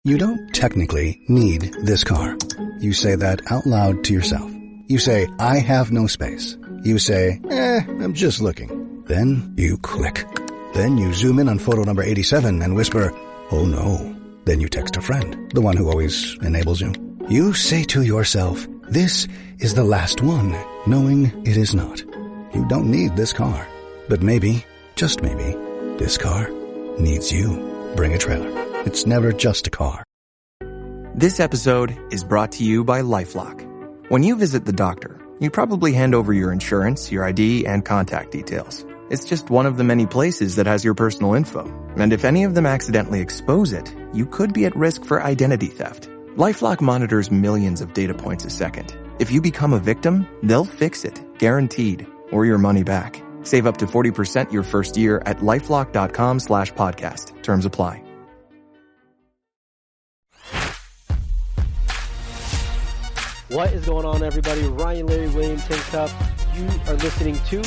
You don't technically need this car. You say that out loud to yourself. You say, I have no space. You say, I'm just looking. Then you click. Then you zoom in on photo number 87 and whisper, oh no. Then you text a friend, the one who always enables you. You say to yourself, this is the last one, knowing it is not. You don't need this car. But maybe, just maybe, this car needs you. Bring a trailer. It's never just a car. This episode is brought to you by LifeLock. When you visit the doctor, you probably hand over your insurance, your ID, and contact details. It's just one of the many places that has your personal info. And if any of them accidentally expose it, you could be at risk for identity theft. LifeLock monitors millions of data points a second. If you become a victim, they'll fix it, guaranteed, or your money back. Save up to 40% your first year at LifeLock.com/podcast. Terms apply. What is going on, everybody? Ryan, Larry, William, Tin Cup. You are listening to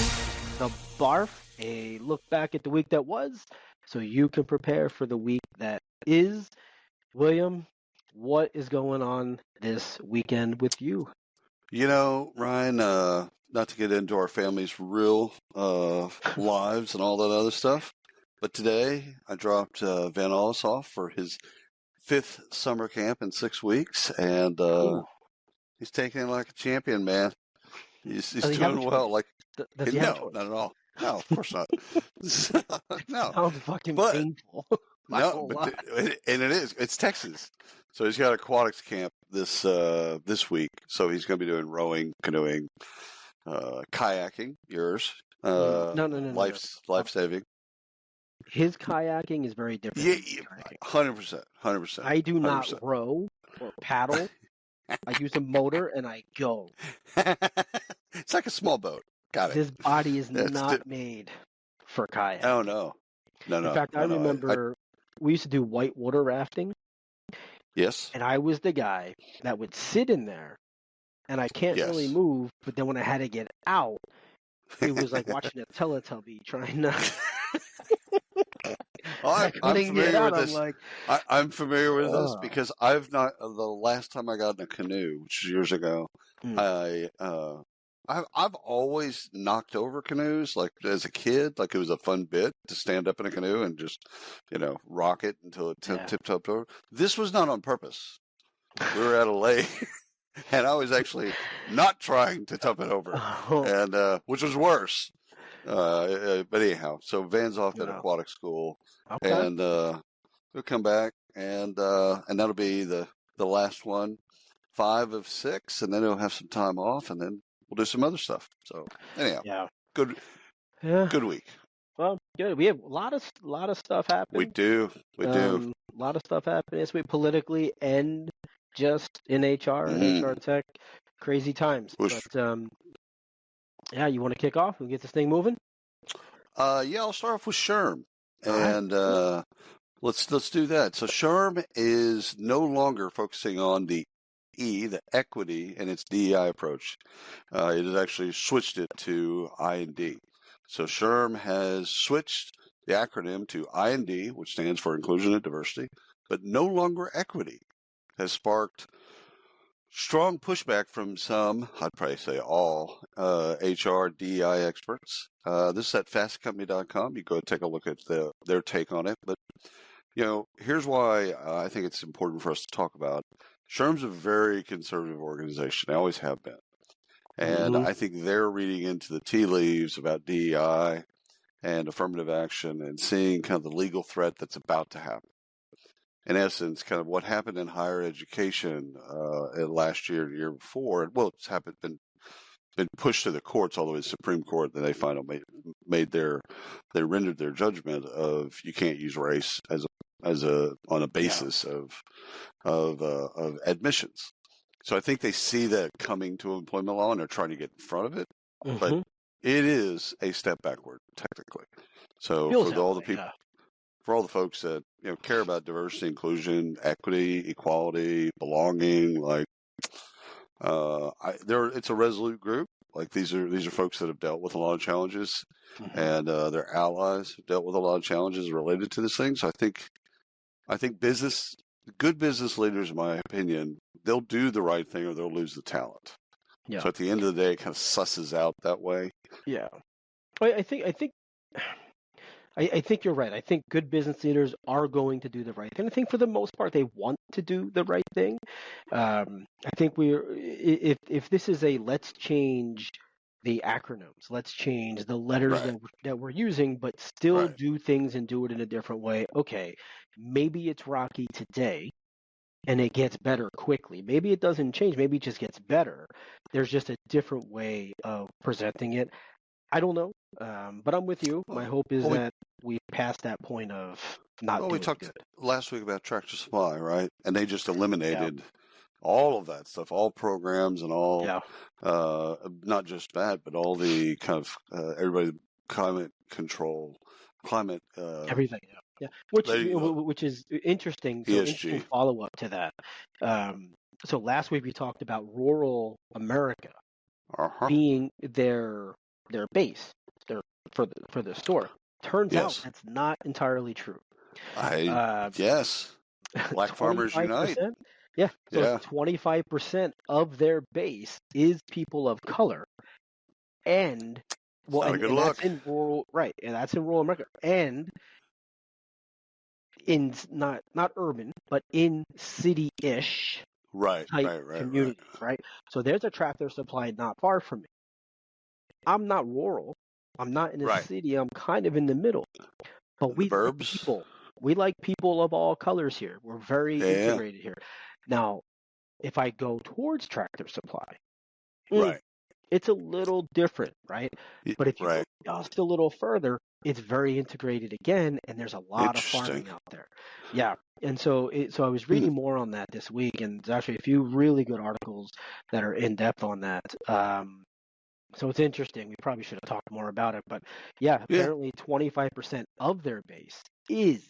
The Barf, a look back at the week that was, so you can prepare for the week that is. William, what is going on this weekend with you? You know, Ryan, not to get into our family's real lives and all that other stuff, but today I dropped Van Allis off for his 5th summer camp in 6 weeks, and he's taking it like a champion, man. He's doing well. Like, no, not at all. No, of course not. No, sounds fucking painful. No, but and it is. It's Texas, so he's got aquatics camp this week. So he's going to be doing rowing, canoeing, kayaking. Yours, no. Life saving. His kayaking is very different. Yeah, 100%. I do not row or paddle. I use a motor and I go. It's like a small boat. Got it. His body is not made for kayaking. Oh, no. In fact, I remember we used to do whitewater rafting. Yes. And I was the guy that would sit in there and I can't really move. But then when I had to get out, it was like watching a Teletubby trying to... I'm familiar with this. I'm familiar with this because I've not. The last time I got in a canoe, which is years ago, I've always knocked over canoes. Like as a kid, like it was a fun bit to stand up in a canoe and just, rock it until it tipped up over. This was not on purpose. We were at a lake. And I was actually not trying to tip it over, and which was worse. But anyhow, so Van's off at aquatic school, and we'll come back, and that'll be the last one, 5 of 6, and then he'll have some time off, and then we'll do some other stuff. So anyhow, good week. Well, good. We have a lot of stuff happening. We do. A lot of stuff happening this week politically and just in HR and HR tech. Crazy times. Whoosh. But you want to kick off and get this thing moving? I'll start off with SHRM, and let's do that. So SHRM is no longer focusing on the equity and its DEI approach. It has actually switched it to I&D. So SHRM has switched the acronym to I&D, which stands for Inclusion and Diversity, but no longer equity. Has sparked strong pushback from some, I'd probably say all, HR DEI experts. This is at fastcompany.com. You go take a look at their take on it. But, here's why I think it's important for us to talk about. SHRM's a very conservative organization. They always have been. And I think they're reading into the tea leaves about DEI and affirmative action and seeing kind of the legal threat that's about to happen. In essence, kind of what happened in higher education last year, the year before. Well, it's been pushed to the courts, all the way to the Supreme Court. Then they finally they rendered their judgment of you can't use race on a basis of admissions. So I think they see that coming to employment law and they're trying to get in front of it, but it is a step backward technically. So for all the people. For all the folks that care about diversity, inclusion, equity, equality, belonging, it's a resolute group. Like these are folks that have dealt with a lot of challenges, and their allies have dealt with a lot of challenges related to this thing. So I think business good business leaders, in my opinion, they'll do the right thing or they'll lose the talent. Yeah. So at the end of the day, it kind of susses out that way. Yeah. I think you're right. I think good business leaders are going to do the right thing. I think for the most part, they want to do the right thing. I think if this is a let's change the acronyms, let's change the letters that we're using, but still do things and do it in a different way. Okay, maybe it's rocky today, and it gets better quickly. Maybe it doesn't change. Maybe it just gets better. There's just a different way of presenting it. I don't know, but I'm with you. My hope is that we pass that point of not doing we talked good. last week about Tractor Supply, right? And they just eliminated all of that stuff, all programs and all, not just that, but all the kind of everybody climate control, climate everything. Yeah, which is interesting. So interesting follow up to that. So last week we talked about rural America being their base, for the store. Turns out that's not entirely true. Yes. Black Farmers Unite. Yeah. So 25% of their base is people of color. And that's in rural, right? And that's in rural America. And in not urban, but in city-ish type communities, right? So there's a Tractor Supply not far from me. I'm not rural. I'm not in a city. I'm kind of in the middle. But we like people. We like people of all colors here. We're very integrated here. Now, if I go towards Tractor Supply, it's a little different, right? But if you go just a little further, it's very integrated again, and there's a lot of farming out there. Yeah, and so I was reading more on that this week, and there's actually a few really good articles that are in depth on that. So it's interesting. We probably should have talked more about it, but apparently 25% of their base is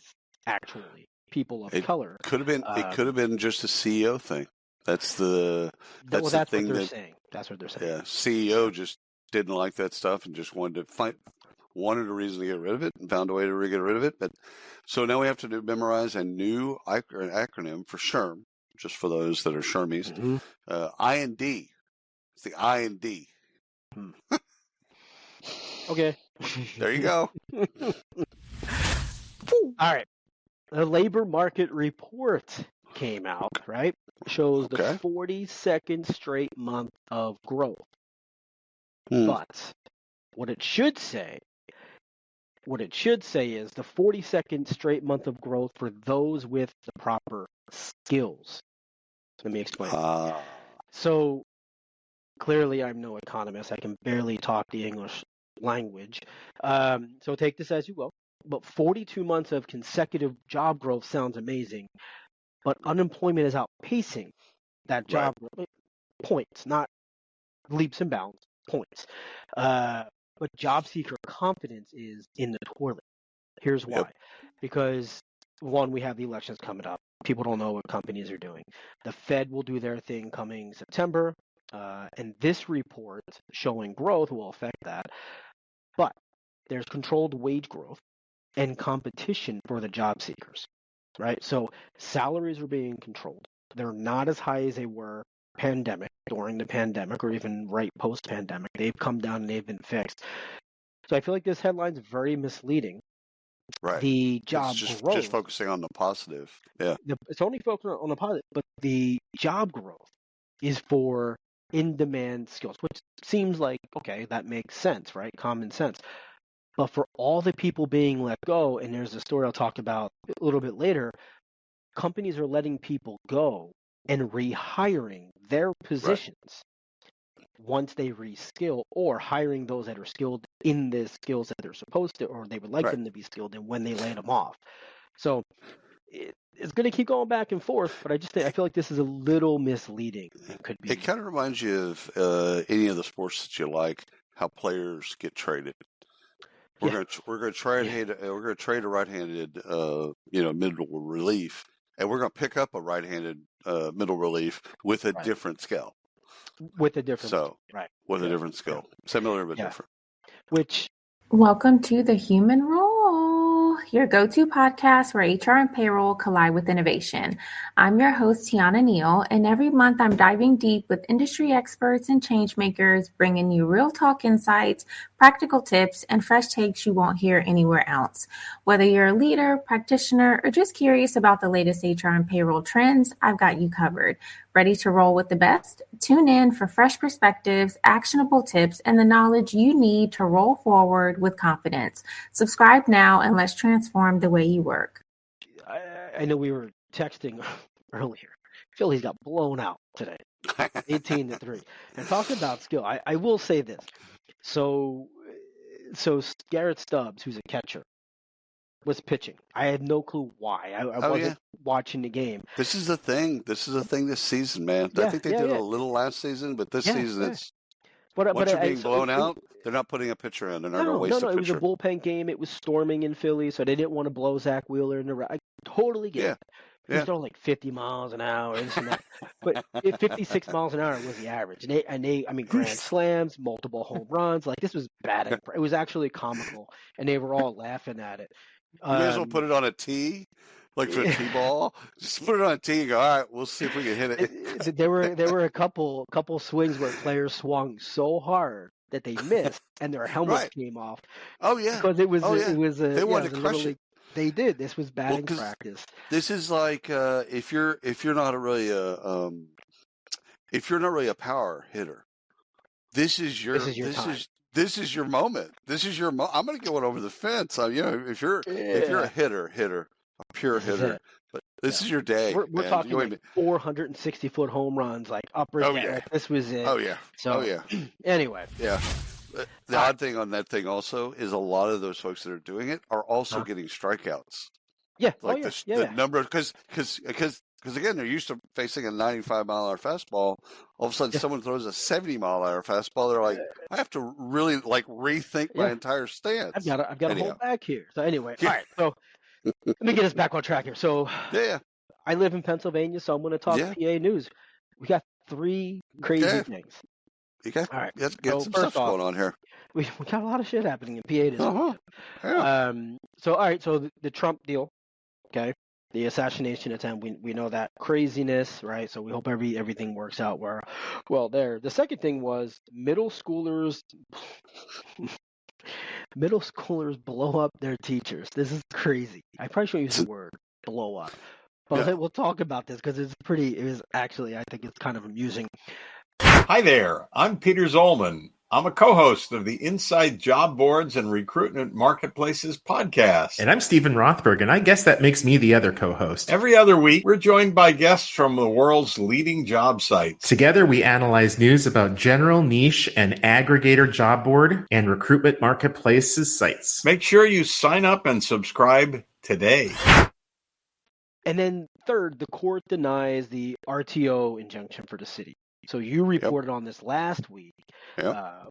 actually people of color. Could have been. It could have been just a CEO thing. That's the thing what they're saying. That's what they're saying. Yeah, CEO just didn't like that stuff and just wanted a reason to get rid of it and found a way to get rid of it. But so now we have to memorize a new acronym for SHRM, just for those that are SHRMies. IND. It's the IND. Okay. There you go. All right. The labor market report came out, right? Shows the 42nd straight month of growth. But what it should say is the 42nd straight month of growth for those with the proper skills. Let me explain. So clearly I'm no economist. I can barely talk the English language. So take this as you will. But 42 months of consecutive job growth sounds amazing. But unemployment is outpacing that job growth. Points, not leaps and bounds, points. But job seeker confidence is in the toilet. Here's why. Because, one, we have the elections coming up. People don't know what companies are doing. The Fed will do their thing coming September. And this report showing growth will affect that. But there's controlled wage growth and competition for the job seekers, right? So salaries are being controlled. They're not as high as they were during the pandemic, or even right post-pandemic. They've come down and they've been fixed. So I feel like this headline's very misleading. Right. The job growth, just focusing on the positive. Yeah. It's only focusing on the positive, but the job growth is for in-demand skills, which seems like, okay, that makes sense, right? Common sense. But for all the people being let go, and there's a story I'll talk about a little bit later, companies are letting people go and rehiring their positions once they reskill, or hiring those that are skilled in the skills that they're supposed to, or they would like them to be skilled in when they laid them off. So it's going to keep going back and forth, but I feel like this is a little misleading. It kind of reminds you of any of the sports that you like, how players get traded. We're going to trade a right-handed middle relief, and we're going to pick up a right-handed middle relief with a different skill. With a different skill, similar but different. Which welcome to the human role. your go-to podcast where HR and payroll collide with innovation. I'm your host, Tiana Neal, and every month I'm diving deep with industry experts and change makers, bringing you real talk insights, practical tips, and fresh takes you won't hear anywhere else. Whether you're a leader, practitioner, or just curious about the latest HR and payroll trends, I've got you covered. Ready to roll with the best? Tune in for fresh perspectives, actionable tips, and the knowledge you need to roll forward with confidence. Subscribe now and let's transform the way you work. I know we were texting earlier. Phillies got blown out today, 18-3. And talking about skill, I will say this. So Garrett Stubbs, who's a catcher, was pitching. I had no clue why. I wasn't watching the game. This is the thing. This season, man. I think they did it a little last season, but this season it's once you're being blown out, they're not putting a pitcher in. They're not going to waste a pitcher. It was a bullpen game. It was storming in Philly, so they didn't want to blow Zach Wheeler in the right. I totally get it. He was throwing like 50 miles an hour, this and that. But 56 miles an hour was the average. And they, grand slams, multiple home runs. Like, this was bad. It was actually comical, and they were all laughing at it. You may as well put it on a tee, like for a tee ball. Just put it on a tee and go, all right, we'll see if we can hit it. There were a couple swings where players swung so hard that they missed, and their helmets came off. Oh, yeah. Because it was they wanted to crush it. They did. This was batting practice. This is like if you're not really a power hitter, this is your time. This is your moment. This is your I'm going to get one over the fence. If you're a hitter, a pure hitter, but this is your day. We're talking like 460-foot home runs, like uppers. Like, this was it. Oh yeah. So anyway. Yeah. The odd thing on that thing also is a lot of those folks that are doing it are also getting strikeouts. Yeah. Like the number because again, they're used to facing a 95-mile-an-hour fastball. All of a sudden, someone throws a 70-mile-an-hour fastball. They're like, I have to really rethink my entire stance. I've got to hold back here. So anyway, all right. So let me get us back on track here. So I live in Pennsylvania, so I'm going to talk PA news. We got 3 crazy things. Okay. All right. Let's get some stuff going on here. We got a lot of shit happening in PA this week. Yeah. So all right. So the Trump deal. Okay. The assassination attempt, we know that craziness, right? So we hope everything works out well there. The second thing was middle schoolers blow up their teachers. This is crazy. I probably shouldn't use the word blow up. But we'll talk about this because I think it's kind of amusing. Hi there, I'm Peter Zollman. I'm a co-host of the Inside Job Boards and Recruitment Marketplaces podcast. And I'm Stephen Rothberg, and I guess that makes me the other co-host. Every other week, we're joined by guests from the world's leading job sites. Together, we analyze news about general, niche, and aggregator job board and recruitment marketplaces sites. Make sure you sign up and subscribe today. And then third, the court denies the RTO injunction for the city. So you reported on this last week,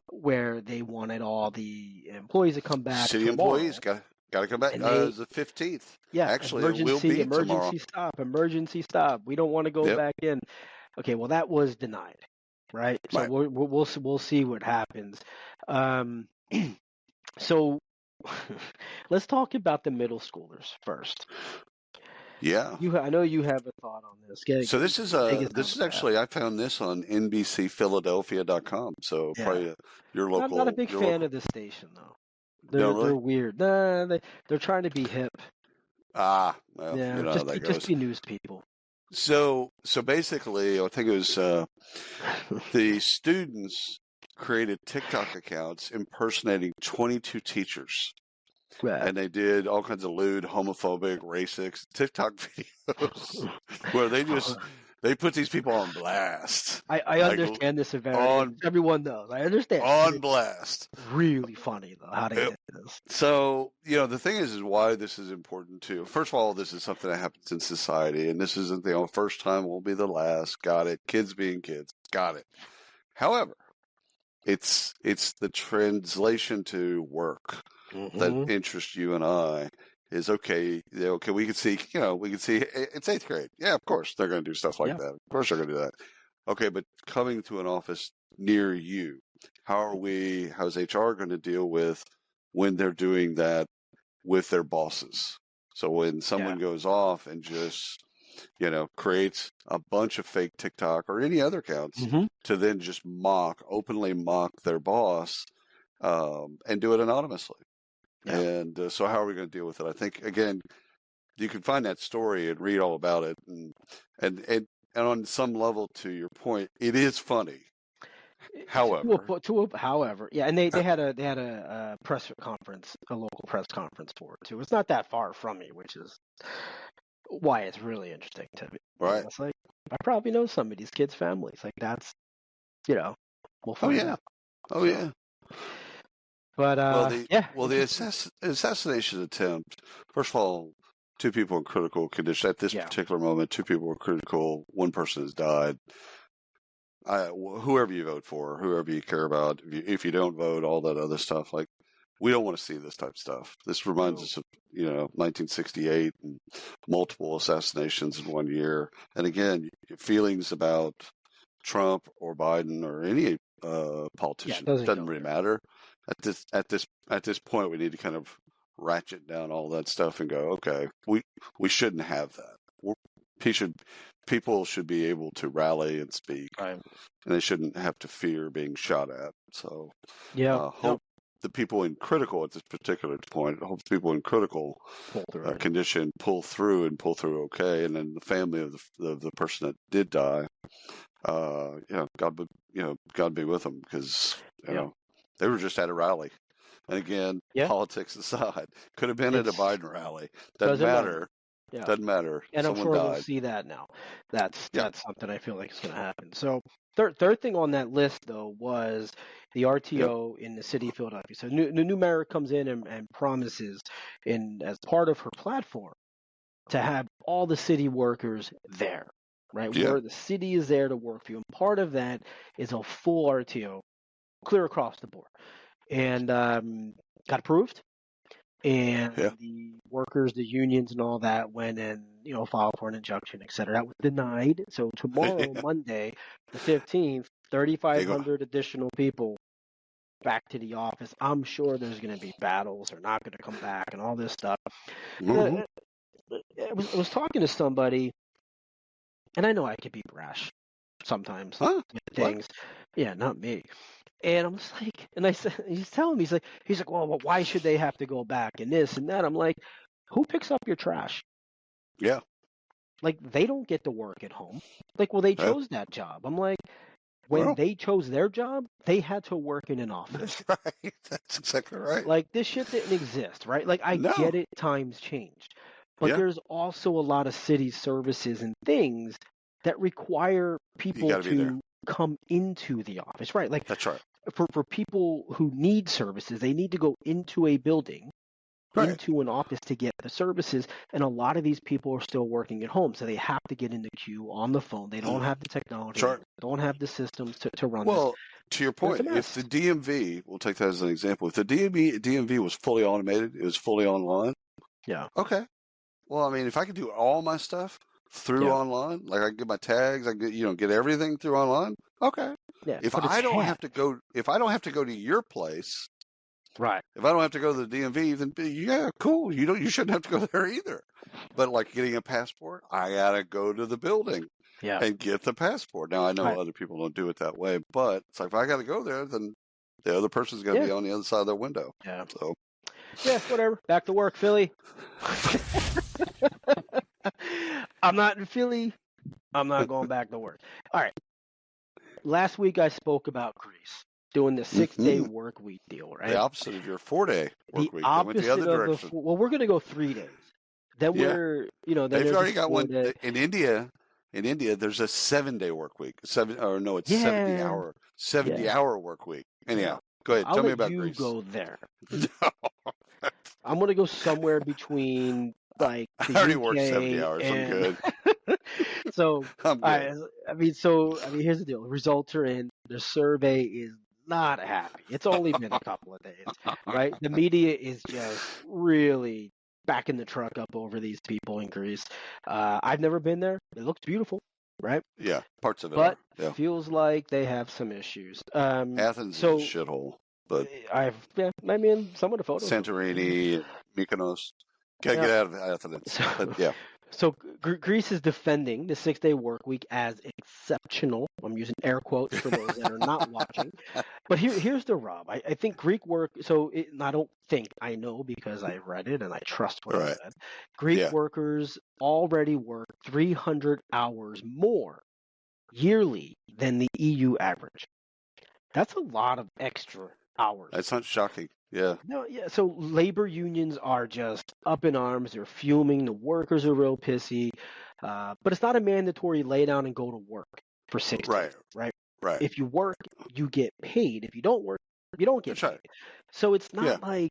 where they wanted all the employees to come back. City tomorrow. Employees got to come back. It was the 15th. Yeah, actually, it will be tomorrow. Emergency stop. We don't want to go back in. Okay, well that was denied, right? So we'll see what happens. So let's talk about the middle schoolers first. Yeah, I know you have a thought on this. So this is actually I found this on NBCPhiladelphia.com. So probably your local. I'm not a big fan of this station though. They're weird. Nah, they're trying to be hip. Just be news people. So basically, I think it was the students created TikTok accounts impersonating 22 teachers. Right. And they did all kinds of lewd, homophobic, racist TikTok videos where they put these people on blast. I understand this event. Everyone knows. I understand. On blast. Really funny though how they did this. So the thing is why this is important too. First of all, this is something that happens in society, and this isn't the first time. Won't be the last. Got it. Kids being kids. Got it. However, it's the translation to work. That interests you and I is okay. We can see, it's 8th grade. Yeah, of course they're going to do stuff like that. Of course they're going to do that. Okay, but coming to an office near you, how's HR going to deal with when they're doing that with their bosses. So when someone goes off and just, creates a bunch of fake TikTok or any other accounts to then just openly mock their boss, and do it anonymously. Yeah. And so how are we going to deal with it? I think, again, you can find that story and read all about it. And on some level, to your point, it is funny. However, yeah, and they had a press conference, a local press conference for it too. It's not that far from me, which is why it's really interesting to me. Right. It's like, I probably know some of these kids' families. Like, that's, we'll find out. Oh, yeah. But, the assassination attempt, first of all, 2 people in critical condition at this particular moment. 2 people were critical. 1 person has died. Whoever you vote for, whoever you care about, if you don't vote, all that other stuff, like, we don't want to see this type of stuff. This reminds us of, 1968 and multiple assassinations in 1 year. And again, feelings about Trump or Biden or any politician doesn't really matter. At this point, we need to kind of ratchet down all that stuff and go, okay, we shouldn't have that. People should be able to rally and speak, and they shouldn't have to fear being shot at. So, hope the people in critical at this particular point, hope the people in critical condition pull through okay, and then the family of the person that did die, God be with them, because they were just at a rally. And again, politics aside, could have been at a Biden rally. Doesn't matter. Yeah. Doesn't matter. And Someone I'm sure died. we'll see that now. That's something I feel like is going to happen. So third thing on that list, though, was the RTO in the city of Philadelphia. So the new mayor comes in and promises, as part of her platform, to have all the city workers there, right? Where the city is there to work for you. And part of that is a full RTO, clear across the board. And got approved. And the workers, the unions, and all that went and filed for an injunction, et cetera. That was denied. So tomorrow, Monday, the 15th, 3,500 additional people back to the office. I'm sure there's going to be battles. They're not going to come back, and all this stuff. I was talking to somebody, and I know I could be brash sometimes with things. What? Yeah, not me. And I'm just like, and I said, he's telling me, he's like, well, why should they have to go back and this and that? I'm like, who picks up your trash? Yeah. Like, they don't get to work at home. Like, well, they chose that job. I'm like, when they chose their job, they had to work in an office. That's right. That's exactly right. Like, this shit didn't exist, right? Like, I get it, times changed. But there's also a lot of city services and things that require people to come into the office, right? Like, that's right. For people who need services, they need to go into a building, into an office to get the services. And a lot of these people are still working at home, so they have to get in the queue on the phone. They don't have the technology, don't have the systems to run this. Well, to your point, if the DMV, we'll take that as an example, if the DMV was fully automated, it was fully online. Yeah. Okay. Well, I mean, if I could do all my stuff through online, like I can get my tags, I can get everything through online. Okay. Yeah, if I don't have to go to your place, right? If I don't have to go to the DMV, then cool. You shouldn't have to go there either. But like getting a passport, I gotta go to the building and get the passport. Now I know other people don't do it that way, but it's like if I gotta go there, then the other person's gonna be on the other side of their window. Yeah. So whatever. Back to work, Philly. I'm not in Philly. I'm not going back to work. All right. Last week I spoke about Greece doing the 6-day work week deal, right? The opposite of your 4-day work week. Opposite went the other direction. We're going to go 3 days. Then we're, then they've already got one in India. In India, there's a 7-day work week. 70-hour work week. Anyhow, go ahead. Tell me about Greece. I'll let you go there. I'm going to go somewhere between like the I already UK worked 70 hours. I'm good. So, I'm good. I mean, here's the deal. Results are in. The survey is not happy. It's only been a couple of days, right? The media is just really backing the truck up over these people in Greece. I've never been there. It looks beautiful, right? Yeah, parts of it but are. Yeah. Feels like they have some issues. Athens is a shithole. but I mean, some of the photos. Santorini, and Mykonos. Gotta get out of Athens. But yeah. So Greece is defending the 6-day work week as exceptional. I'm using air quotes for those that are not watching. But here's the rub. I think Greek work. I know because I read it and I trust what I said. Greek workers already work 300 hours more yearly than the EU average. That's a lot of extra hours. That's not shocking. Yeah. No, yeah. So labor unions are just up in arms. They're fuming. The workers are real pissy. But it's not a mandatory lay down and go to work for 6 days, right? Right. If you work, you get paid. If you don't work, you don't get paid. Right. So it's not like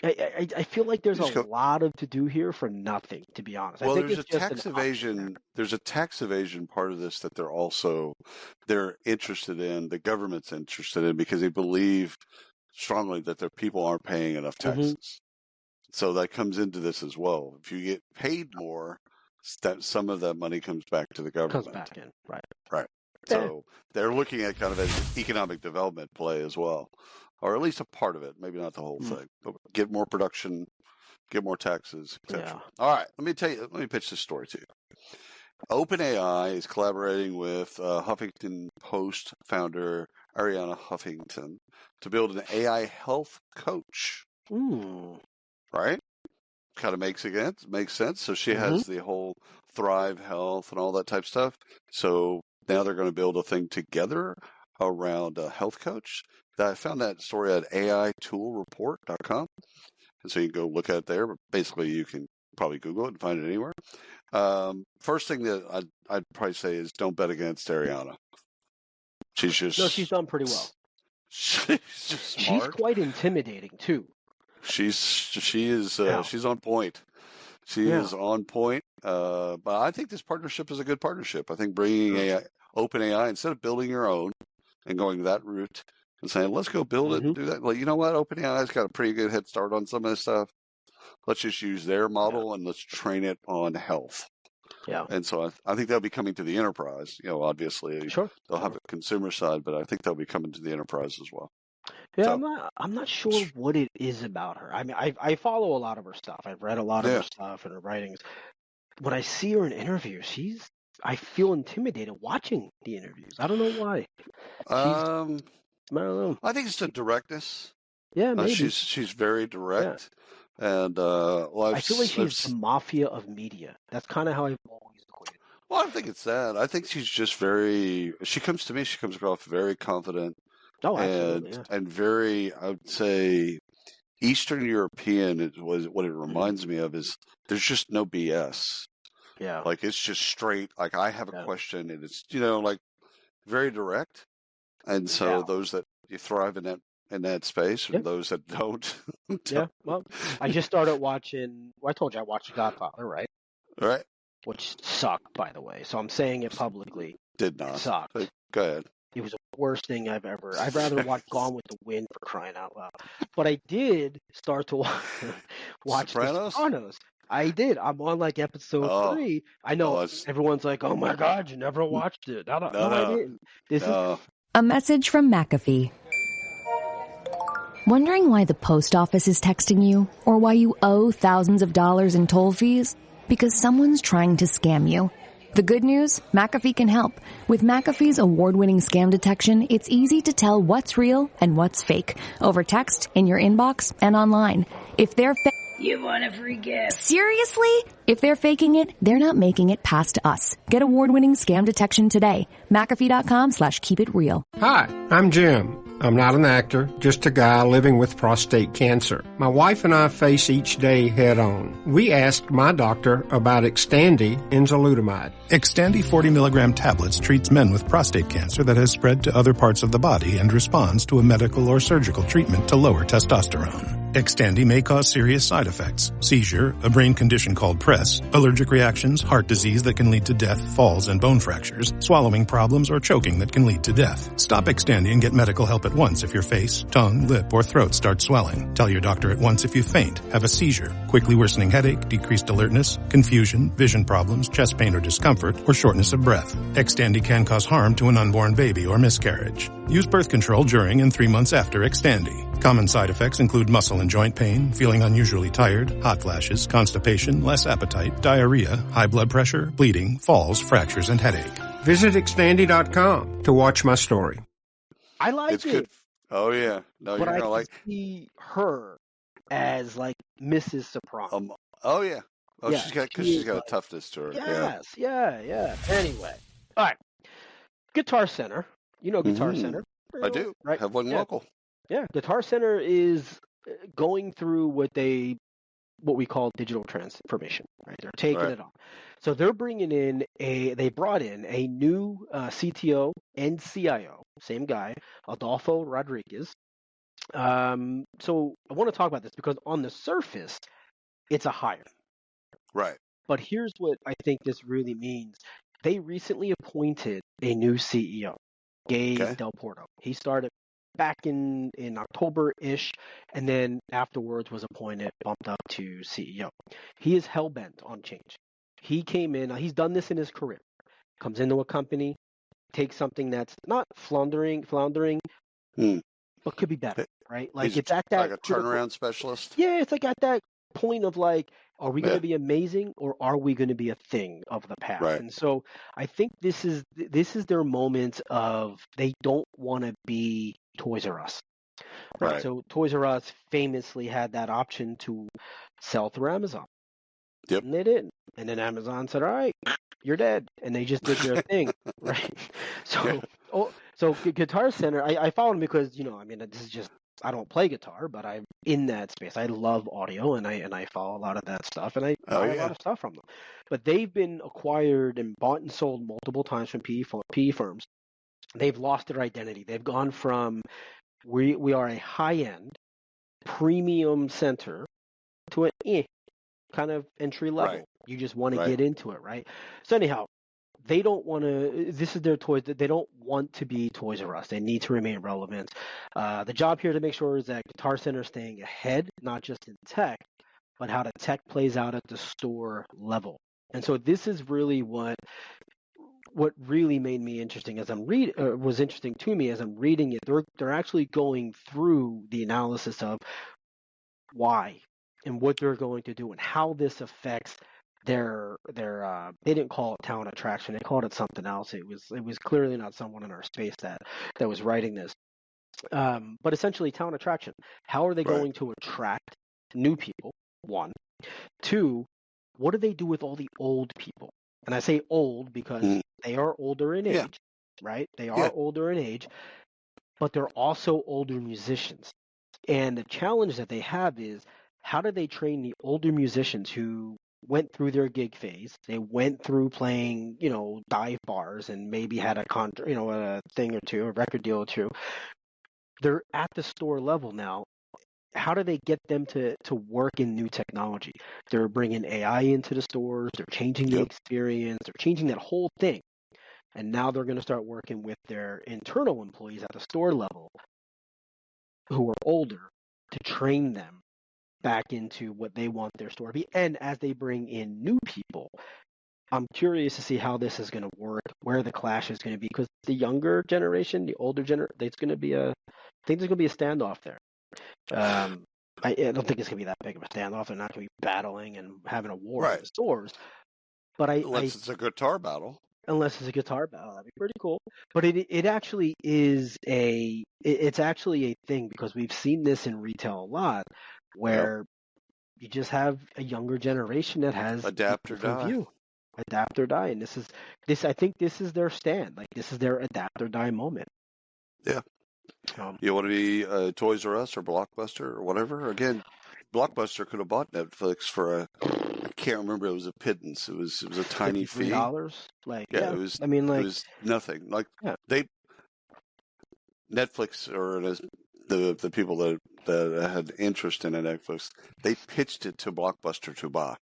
I feel like there's a lot of to do here for nothing, to be honest. Well, I think there's a tax evasion. There's a tax evasion part of this that they're interested in. The government's interested in because they believe strongly that their people aren't paying enough taxes. Mm-hmm. So that comes into this as well. If you get paid more, that some of that money comes back to the government. Comes back in, right. Right. So they're looking at kind of an economic development play as well, or at least a part of it, maybe not the whole thing. But get more production, get more taxes, etc. Yeah. All right, let me pitch this story to you. OpenAI is collaborating with Huffington Post founder Arianna Huffington to build an AI health coach. Right? Kind of makes sense. So she has the whole Thrive Health and all that type of stuff. So now they're going to build a thing together around a health coach. I found that story at aitoolreport.com. And so you can go look at it there. But basically, you can probably Google it and find it anywhere. First thing that I'd probably say is don't bet against Arianna. She's done pretty well. She's just smart. She's quite intimidating too. She is she's on point. She is on point. But I think this partnership is a good partnership. I think bringing OpenAI, instead of building your own and going that route and saying, let's go build it and do that. Well, you know what? OpenAI's got a pretty good head start on some of this stuff. Let's just use their model and let's train it on health. Yeah. And so I think they'll be coming to the enterprise. Obviously, they'll have a consumer side, but I think they'll be coming to the enterprise as well. Yeah, so, I'm not sure what it is about her. I mean, I follow a lot of her stuff. I've read a lot of her stuff and her writings. When I see her in interviews, I feel intimidated watching the interviews. I don't know why. I don't know. I think it's the directness. Yeah, maybe. She's very direct. Yeah. And I feel like she's the mafia of media. That's kind of how I've always equated. Well, I don't think it's that. I think she's just she comes across very confident. Oh, absolutely. And very, I would say, Eastern European was what it reminds me of is there's just no BS. Yeah. Like it's just straight, like I have a question and it's, like very direct. And so those that you thrive in that space or those that don't. Yeah. Well, I just started watching, I told you I watched Godfather, right? Right. Which sucked, by the way. So I'm saying it publicly. Did not. It sucked. Go ahead. It was the worst thing I'd rather watch Gone with the Wind, for crying out loud. But I did start to watch The Sopranos. I did. I'm on like episode 3. I know everyone's like, "Oh my God, you never watched it." No, I didn't. This is a message from McAfee. Wondering why the post office is texting you, or why you owe thousands of dollars in toll fees? Because someone's trying to scam you. The good news? McAfee can help. With McAfee's award-winning scam detection, it's easy to tell what's real and what's fake. Over text, in your inbox, and online. If they're You want a free gift? Seriously? If they're faking it, they're not making it past us. Get award-winning scam detection today. McAfee.com/keepitreal. Hi, I'm Jim. I'm not an actor, just a guy living with prostate cancer. My wife and I face each day head on. We asked my doctor about Xtandi enzalutamide. Xtandi 40 milligram tablets treats men with prostate cancer that has spread to other parts of the body and responds to a medical or surgical treatment to lower testosterone. Xtandi may cause serious side effects: seizure, a brain condition called PRESS, allergic reactions, heart disease that can lead to death, falls and bone fractures, swallowing problems, or choking that can lead to death. Stop Xtandi and get medical help at once if your face, tongue, lip, or throat start swelling. Tell your doctor at once if you faint, have a seizure, quickly worsening headache, decreased alertness, confusion, vision problems, chest pain or discomfort, or shortness of breath. Xtandi can cause harm to an unborn baby or miscarriage. Use birth control during and 3 months after Xtandi. Common side effects include muscle and joint pain, feeling unusually tired, hot flashes, constipation, less appetite, diarrhea, high blood pressure, bleeding, falls, fractures, and headache. Visit Xtandi.com to watch my story. I like It's it. good. Oh, yeah. No, But you're I going to can like see her as like Mrs. Soprano. Oh, yeah. Oh, Yeah, she's got a toughness to her. Yes, yeah. Anyway, all right. Guitar Center. You know Guitar Center. I do. Right? Have one local. Yeah, Guitar Center is going through what we call digital transformation. Right, they're taking it on. So they're bringing in they brought in a new CTO and CIO, same guy, Adolfo Rodriguez. So I want to talk about this because on the surface, it's a hire. Right. But here's what I think this really means. They recently appointed a new CEO, Gabe Del Porto. He started back in October-ish, and then afterwards was appointed, bumped up to CEO. He is hell-bent on change. He came in, he's done this in his career, comes into a company, takes something that's not floundering, but could be better, right? Like it's at that like a turnaround specialist. Yeah, it's like at that point of like, are we going to be amazing or are we going to be a thing of the past? Right. And so I think this is their moment of they don't want to be Toys R Us. Right. So Toys R Us famously had that option to sell through Amazon. Yep. And they didn't. And then Amazon said, all right, you're dead. And they just did their thing. Right. So so Guitar Center, I follow them because, this is just, I don't play guitar, but I'm in that space. I love audio and I follow a lot of that stuff and I buy a lot of stuff from them. But they've been acquired and bought and sold multiple times from PE firms. They've lost their identity. They've gone from we are a high-end premium center to an kind of entry level. Right. You just want to get into it, right? So anyhow, they don't want to. This is their toys. They don't want to be Toys R Us. They need to remain relevant. The job here to make sure is that Guitar Center is staying ahead, not just in tech, but how the tech plays out at the store level. And so this is really what really made me interesting as I'm was interesting to me as I'm reading it. They're actually going through the analysis of why and what they're going to do and how this affects their they didn't call it talent attraction, they called it something else. It was clearly not someone in our space that was writing this, but essentially talent attraction. How are they going to attract new people? One. Two, what do they do with all the old people? And I say old because they are older in age, right? They are older in age, but they're also older musicians. And the challenge that they have is how do they train the older musicians who went through their gig phase? They went through playing, dive bars and maybe had a thing or two, a record deal or two. They're at the store level now. How do they get them to work in new technology? They're bringing AI into the stores. They're changing the experience. They're changing that whole thing. And now they're going to start working with their internal employees at the store level who are older to train them back into what they want their store to be. And as they bring in new people, I'm curious to see how this is going to work, where the clash is going to be, because the younger generation, the older generation, I think there's going to be a standoff there. I don't think it's going to be that big of a standoff. They're not going to be battling and having a war in the stores. But unless it's a guitar battle. Unless it's a guitar battle, that'd be pretty cool. But it actually is it's actually a thing because we've seen this in retail a lot, where you just have a younger generation that has adapt or die. Adapt or die, and I think this is their stand. Like this is their adapt or die moment. Yeah. You want to be Toys R Us or Blockbuster or whatever? Again, Blockbuster could have bought Netflix for I can't remember. It was a pittance. It was a tiny fee. $53. It was. I mean, it was nothing. Netflix or the people that had interest in Netflix, they pitched it to Blockbuster to buy,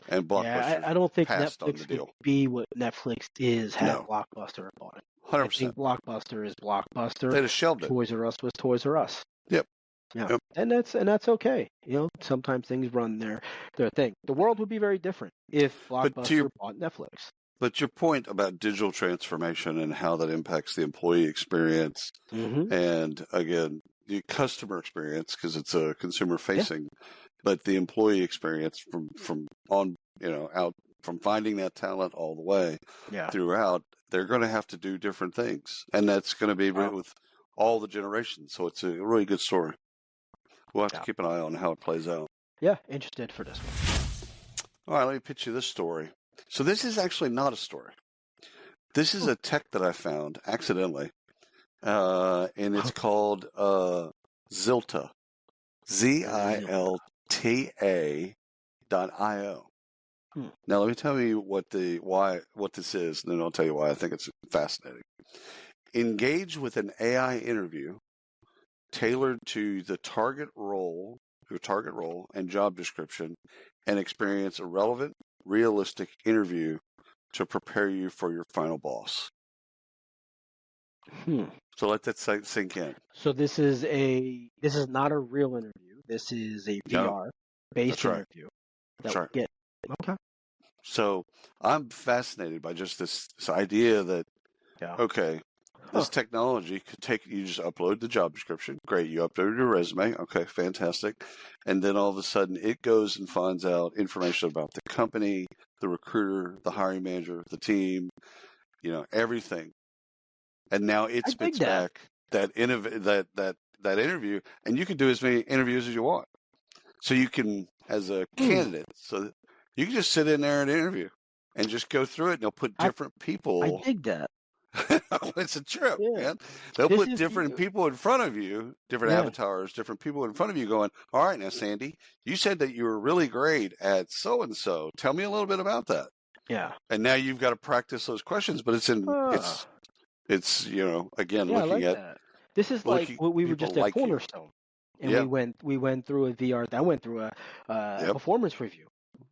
and Blockbuster I don't think passed Netflix on the deal. would be what Netflix is had Blockbuster bought it. 100%. I think Blockbuster is Blockbuster. They'd have shelved it. Toys R Us was Toys R Us. Yep. Yeah. Yep. And that's okay. Sometimes things run their thing. The world would be very different if Blockbuster bought Netflix. But your point about digital transformation and how that impacts the employee experience, and again, the customer experience because it's a consumer facing, but the employee experience from on, out from finding that talent all the way throughout, they're going to have to do different things. And that's going to be with all the generations. So it's a really good story. We'll have to keep an eye on how it plays out. Yeah, interested for this one. All right, let me pitch you this story. So this is actually not a story. This is a tech that I found accidentally, and it's called Zilta, Zilta.io. Now, let me tell you what this is, and then I'll tell you why I think it's fascinating. Engage with an AI interview tailored to the your target role and job description, and experience a relevant, realistic interview to prepare you for your final boss. So let that sink in. So this is not a real interview. This is a VR-based interview. That's right. Okay. So I'm fascinated by just this idea that, this technology could you just upload the job description. Great. You uploaded your resume. Okay, fantastic. And then all of a sudden it goes and finds out information about the company, the recruiter, the hiring manager, the team, everything. And now it spits back that interview, and you can do as many interviews as you want. So you can, as a candidate, so you can just sit in there and interview and just go through it, and they'll put different people. I dig that. It's a trip, man. They'll put different people in front of you, different avatars, different people in front of you going, all right, now, Sandy, you said that you were really great at so-and-so. Tell me a little bit about that. Yeah. And now you've got to practice those questions, but it's again, looking at that. This is like what we were just at Cornerstone. And we went through a VR. I went through a performance review.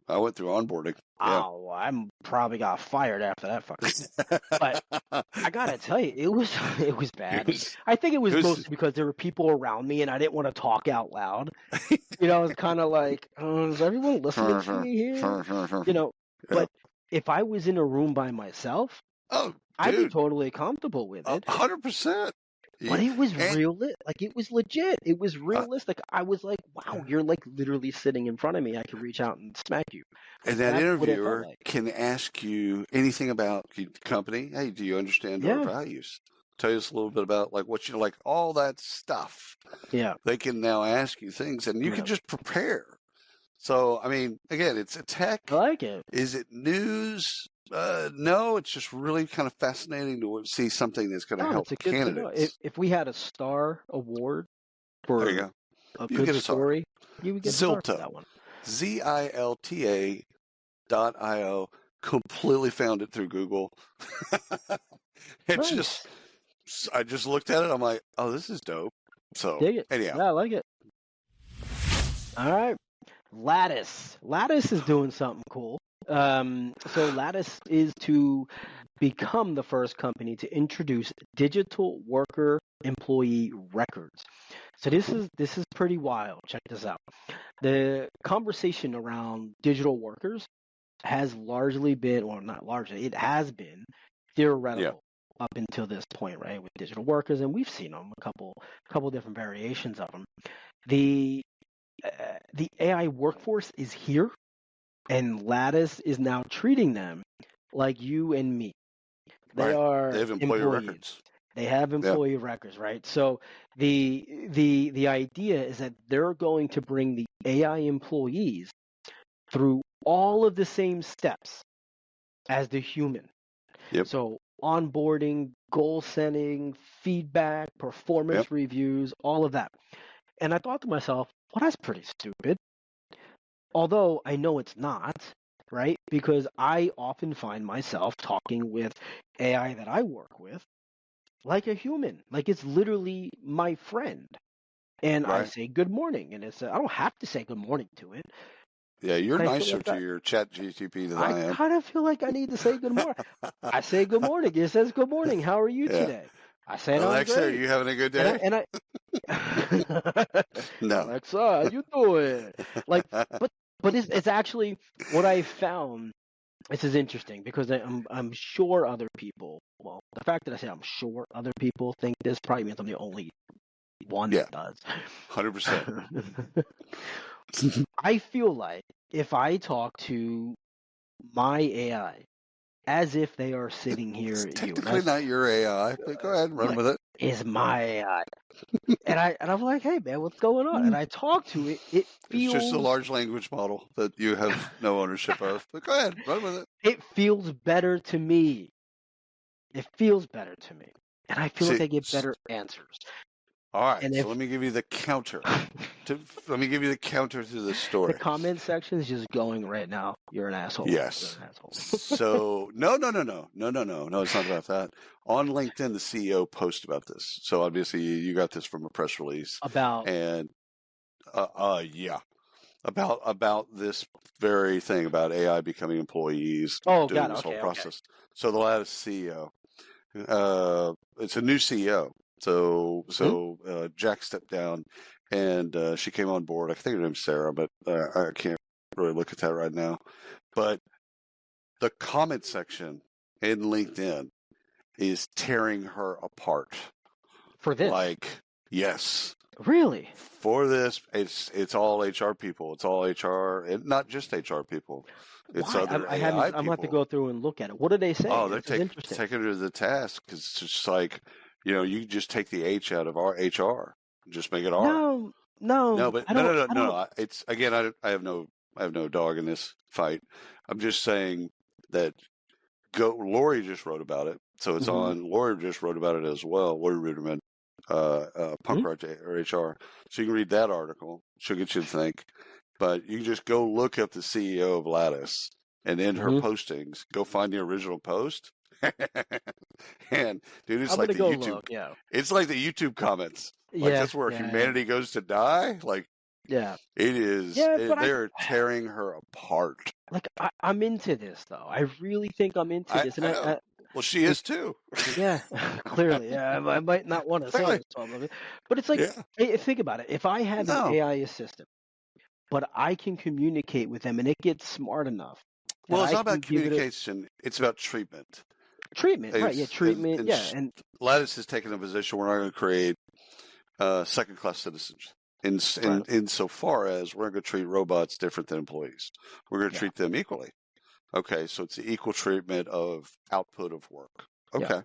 I went through onboarding. Oh, I probably got fired after that fucking. But I gotta tell you, it was bad. I think it was mostly because there were people around me, and I didn't want to talk out loud. I was kind of like, is everyone listening to me here? But if I was in a room by myself, I'd be totally comfortable with it. 100%. But it was it was legit. It was realistic. I was like, wow, you're like literally sitting in front of me. I could reach out and smack you. And that interviewer can ask you anything about the company. Hey, do you understand our values? Tell us a little bit about what you like, all that stuff. Yeah. They can now ask you things, and you can just prepare. So, I mean, again, it's a tech. I like it. Is it news? No, it's just really kind of fascinating to see something that's going to help candidates. If we had a star award for a good story, you would get a star for that one. Zilta.io. Completely found it through Google. I just looked at it. I'm like, oh, this is dope. So anyhow, I like it. All right, Lattice. Lattice is doing something cool. So Lattice is to become the first company to introduce digital worker employee records. So this is pretty wild. Check this out. The conversation around digital workers has largely been, or not largely, it has been theoretical up until this point, right? With digital workers, and we've seen them a couple different variations of them. The AI workforce is here. And Lattice is now treating them like you and me. They have employee records. They have employee records, right? So the idea is that they're going to bring the AI employees through all of the same steps as the human. Yep. So onboarding, goal setting, feedback, performance reviews, all of that. And I thought to myself, well, that's pretty stupid. Although I know it's not, right? Because I often find myself talking with AI that I work with like a human. Like it's literally my friend. And I say good morning. And I don't have to say good morning to it. Yeah, you're nicer to your chat GTP than I am. I kind of feel like I need to say good morning. I say good morning. It says good morning. How are you today? I say, Alexa, great. are you having a good day? No. Alexa, how you doing? But it's actually what I found. This is interesting because I'm sure other people. Well, the fact that I say I'm sure other people think this probably means I'm the only one that does. 100%. I feel like if I talk to my AI as if they are sitting here, It's technically not your AI, but go ahead and run with it. Is my AI. And I'm like, hey man, what's going on? And I talk to it. It feels, it's just a large language model that you have no ownership of. But go ahead, run with it. It feels better to me. It feels better to me, and I feel like I get better answers. All right, so let me give you the counter. Let me give you the counter to this story. The comment section is just going right now. You're an asshole. Yes. You're an asshole. So no, it's not about that. On LinkedIn, the CEO posted about this. So obviously, you got this from a press release about about this very thing about AI becoming employees. Oh, doing God, this okay, whole process. Okay. So the latest CEO, it's a new CEO. So Jack stepped down, and she came on board. I think her name's Sarah, but I can't really look at that right now. But the comment section in LinkedIn is tearing her apart. For this? Like, yes. Really? For this, it's all HR people. It's all HR, and not just HR people. It's Why? other AI I'm people. gonna have to go through and look at it. What do they say? Oh, they're taking interesting. her to the task because it's just like, you just take the H out of our HR, and just make it R. No. But no. It's again, I have no dog in this fight. I'm just saying that Lori just wrote about it, so it's on. Lori just wrote about it as well. Lori Ruderman, Punk Rock or HR. So you can read that article. She'll get you to think. But you just go look up the CEO of Lattice, and in her postings, go find the original post. And dude, it's like the YouTube. Look, yeah. It's like the YouTube comments. Like that's where humanity goes to die. Like, yeah, it is. They're tearing her apart. Like I'm into this though. I really think I'm into this, and I know. Well, she is too. Yeah, clearly. Yeah, I might not want to say this to them, but it's like, hey, think about it. If I have an AI assistant, but I can communicate with them, and it gets smart enough. Well, it's not about communication. It's about treatment. Right? Yeah, treatment. And Lattice has taken a position we're not going to create second-class citizens. Insofar as we're going to treat robots different than employees, we're going to treat them equally. Okay, so it's the equal treatment of output of work. Okay,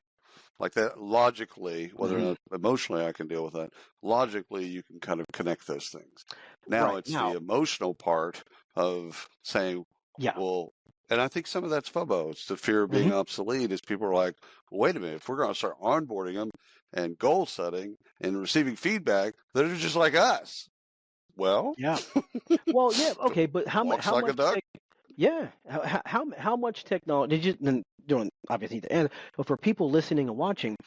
like that logically, whether or not emotionally I can deal with that. Logically, you can kind of connect those things. Now it's the emotional part of saying, well. And I think some of that's FOBO. It's the fear of being obsolete. Is people are like, well, wait a minute, if we're going to start onboarding them and goal setting and receiving feedback, they're just like us. Well, well, okay, but how much? How much technology? Don't obviously need to end, but for people listening and watching,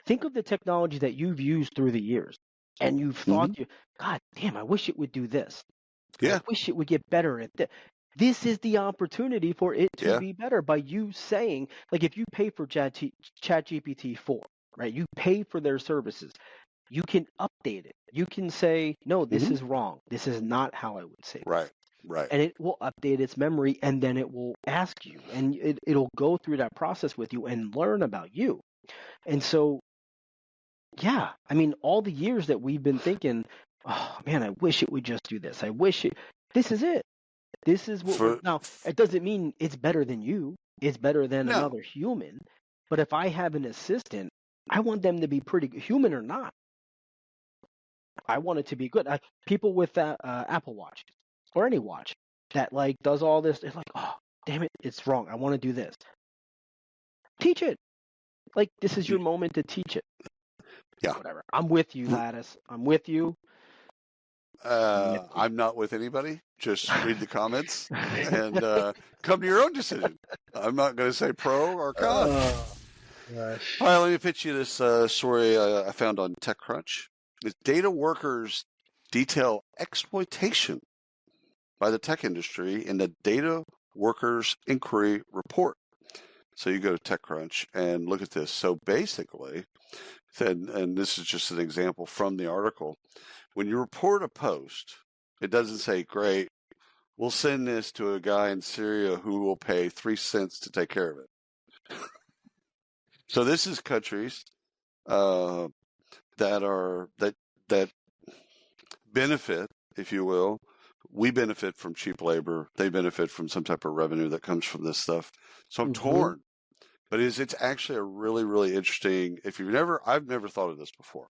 think of the technology that you've used through the years, and you've thought, God damn, I wish it would do this. I wish it would get better at this. This is the opportunity for it to be better by you saying, like, if you pay for ChatGPT 4, right? You pay for their services. You can update it. You can say, no, this is wrong. This is not how I would say this. Right. And it will update its memory, and then it will ask you, and it'll go through that process with you and learn about you. And so, I mean, all the years that we've been thinking, oh man, I wish it would just do this. This is it. This is what now, it doesn't mean it's better than you. It's better than another human. But if I have an assistant, I want them to be pretty human or not. I want it to be good. People with Apple Watch or any watch that like does all this, they're like, oh, damn it, it's wrong. I want to do this. Teach it. Like, this is your moment to teach it. Yeah. Whatever. I'm with you, Lattice. I'm with you. I'm not with anybody. Just read the comments and come to your own decision. I'm not going to say pro or con. Gosh. All right, let me pitch you this story I found on TechCrunch. Data workers detail exploitation by the tech industry in the Data Workers Inquiry Report. So you go to TechCrunch and look at this. So basically, and this is just an example from the article, when you report a post, it doesn't say, great, we'll send this to a guy in Syria who will pay 3 cents to take care of it. So this is countries that that benefit, if you will. We benefit from cheap labor. They benefit from some type of revenue that comes from this stuff. So I'm torn. But it's actually a really, really interesting. I've never thought of this before.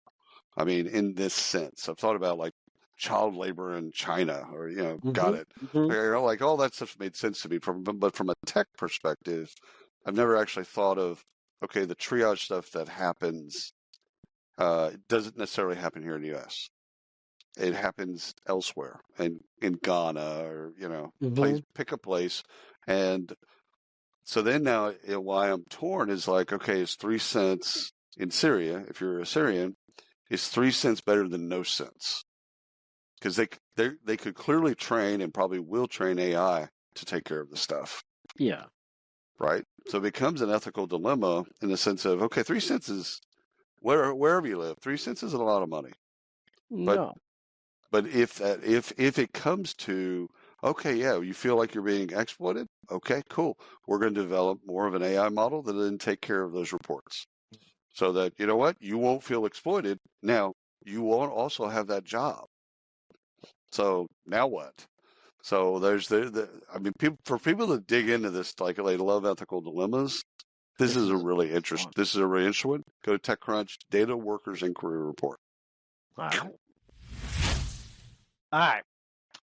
I mean, in this sense, I've thought about like child labor in China, or got it. Like all that stuff made sense to me. But from a tech perspective, I've never actually thought of the triage stuff that happens. It doesn't necessarily happen here in the U.S. It happens elsewhere, and in Ghana, or pick a place, and so then now why I'm torn is like, okay, is 3 cents in Syria, if you're a Syrian, is 3 cents better than no cents? Because they could clearly train and probably will train AI to take care of the stuff. Yeah. Right. So it becomes an ethical dilemma in the sense of, okay, 3 cents is wherever you live, 3 cents isn't a lot of money. No. But if it comes to, okay, yeah, you feel like you're being exploited, okay, cool. We're going to develop more of an AI model that then take care of those reports, so that you won't feel exploited. Now you won't also have that job. So now what? So there's for people to dig into this, like they love ethical dilemmas. This is a really interesting one. Go to TechCrunch, Data Workers Inquiry Report. All right.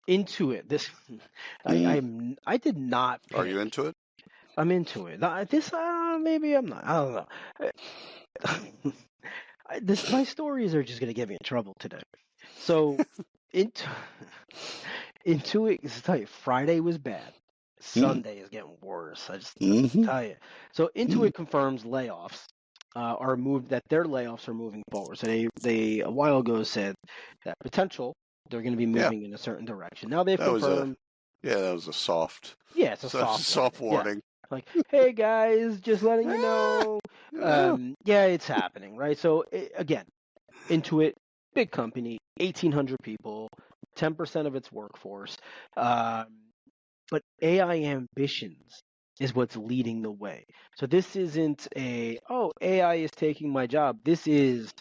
Into it. This, I did not pick. Are you into it? I'm into it. This, maybe I'm not. I don't know. My stories are just gonna get me in trouble today. So, into it. Just tell you, Friday was bad. Sunday is getting worse. I just tell you. So, Intuit confirms layoffs are moved. That their layoffs are moving forward. So they a while ago said that potential. They're going to be moving in a certain direction. Now they've confirmed. That was a soft. Yeah, it's a soft warning. Yeah. Like, hey guys, just letting you know. It's happening, right? So again, Intuit, big company, 1,800 people, 10% of its workforce. But AI ambitions is what's leading the way. So this isn't AI is taking my job. This is,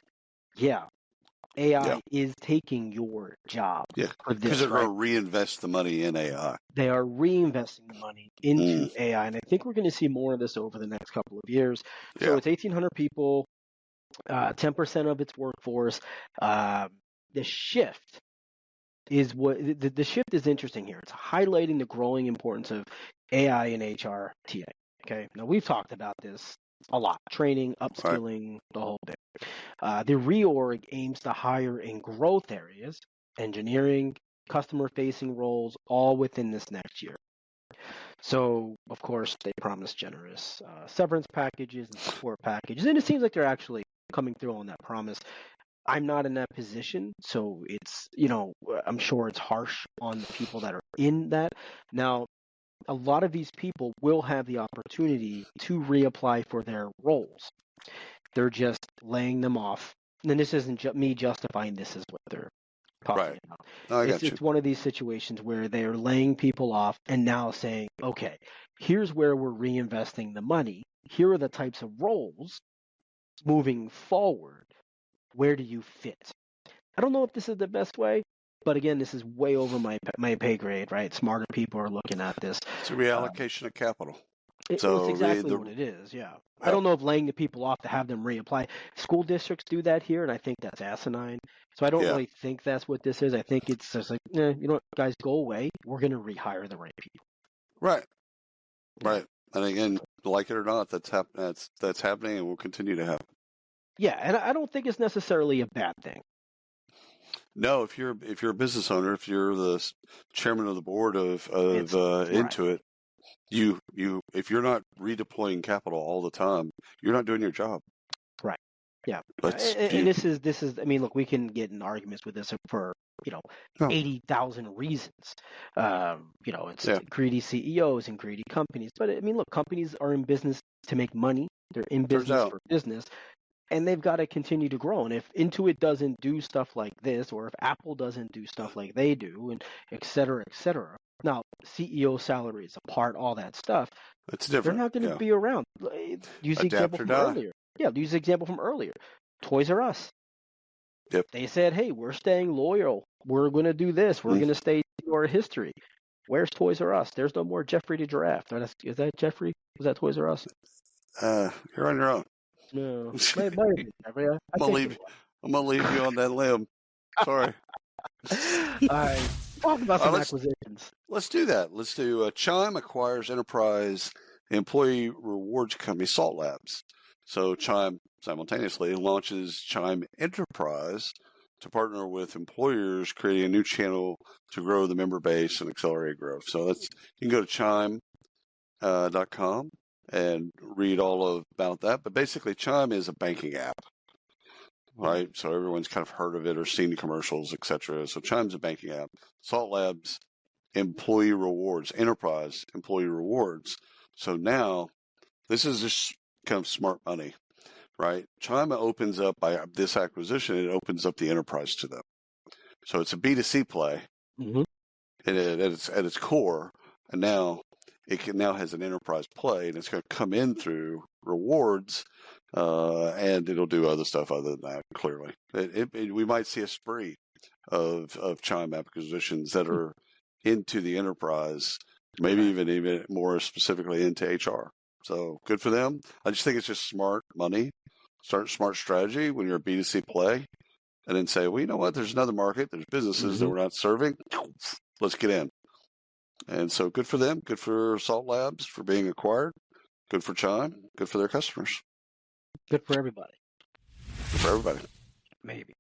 AI is taking your job. Yeah, because they're going to reinvest the money in AI. They are reinvesting the money into AI, and I think we're going to see more of this over the next couple of years. So it's 1,800 people, 10% of its workforce. The shift is the shift is interesting here. It's highlighting the growing importance of AI in HR DEI. Okay, now we've talked about this a lot: training, upskilling, the whole bit. The reorg aims to hire in growth areas, engineering, customer-facing roles, all within this next year. So, of course, they promise generous severance packages and support packages, and it seems like they're actually coming through on that promise. I'm not in that position, so it's, I'm sure it's harsh on the people that are in that. Now, a lot of these people will have the opportunity to reapply for their roles. They're just laying them off. And this isn't me justifying this is what they're talking about. It's one of these situations where they're laying people off and now saying, okay, here's where we're reinvesting the money. Here are the types of roles moving forward. Where do you fit? I don't know if this is the best way, but again, this is way over my pay grade, right? Smarter people are looking at this. It's a reallocation of capital. It's exactly what it is, yeah. I don't know if laying the people off to have them reapply. School districts do that here, and I think that's asinine. So I don't really think that's what this is. I think it's just like, you know what, guys, go away. We're going to rehire the right people. Right. And again, like it or not, that's happening and will continue to happen. Yeah, and I don't think it's necessarily a bad thing. No, if you're a business owner, if you're the chairman of the board of Intuit, if you're not redeploying capital all the time, you're not doing your job. Right. Yeah. And this is. I mean, look, we can get in arguments with this for 80,000 reasons. It's greedy CEOs and greedy companies. But I mean, look, companies are in business to make money. They're in business for business. And they've got to continue to grow. And if Intuit doesn't do stuff like this, or if Apple doesn't do stuff like they do, and et cetera, now CEO salaries apart, all that stuff, it's different. They're not going to be around. Use the example from earlier. Yeah, use the example from earlier. Toys R Us. Yep. They said, hey, we're staying loyal. We're going to do this. We're going to stay to our history. Where's Toys R Us? There's no more Jeffrey the Giraffe. Is that Jeffrey? Was that Toys R Us? You're on your own. No. Might have been Jeffrey. I'm gonna leave you on that limb. Sorry. All right. Talk about some acquisitions. Let's do that. Let's do Chime acquires enterprise employee rewards company Salt Labs. So Chime simultaneously launches Chime Enterprise to partner with employers, creating a new channel to grow the member base and accelerate growth. So you can go to chime.com and read all about that. But basically, Chime is a banking app, right? So everyone's kind of heard of it or seen the commercials, etc. So Chime's a banking app. Salt Labs, employee rewards, enterprise employee rewards. So now, this is just kind of smart money, right? Chime opens up, by this acquisition, it opens up the enterprise to them. So it's a B2C play at its core, and now it now has an enterprise play, and it's going to come in through rewards, and it'll do other stuff other than that, clearly. We might see a spree of Chime acquisitions that are into the enterprise, maybe even more specifically into HR. So good for them. I just think it's just smart money, smart strategy when you're a B2C play, and then say, well, you know what? There's another market. There's businesses that we're not serving. Let's get in. And so good for them. Good for Salt Labs for being acquired. Good for Chime. Good for their customers. Good for everybody. Good for everybody. Maybe.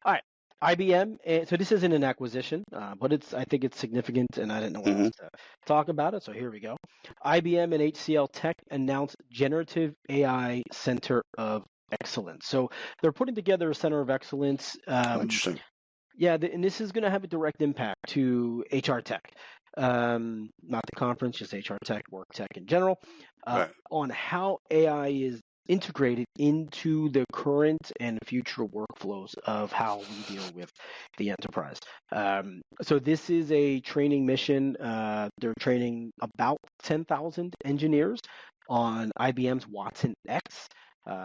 All right. IBM. So this isn't an acquisition, but I think it's significant, and I didn't know what else to talk about it. So here we go. IBM and HCL Tech announced Generative AI Center of Excellence. So they're putting together a center of excellence. Interesting. Yeah, and this is going to have a direct impact to HR Tech. Not the conference, just HR Tech, Work Tech in general, on how AI is integrated into the current and future workflows of how we deal with the enterprise. So this is a training mission. They're training about 10,000 engineers on IBM's Watson X.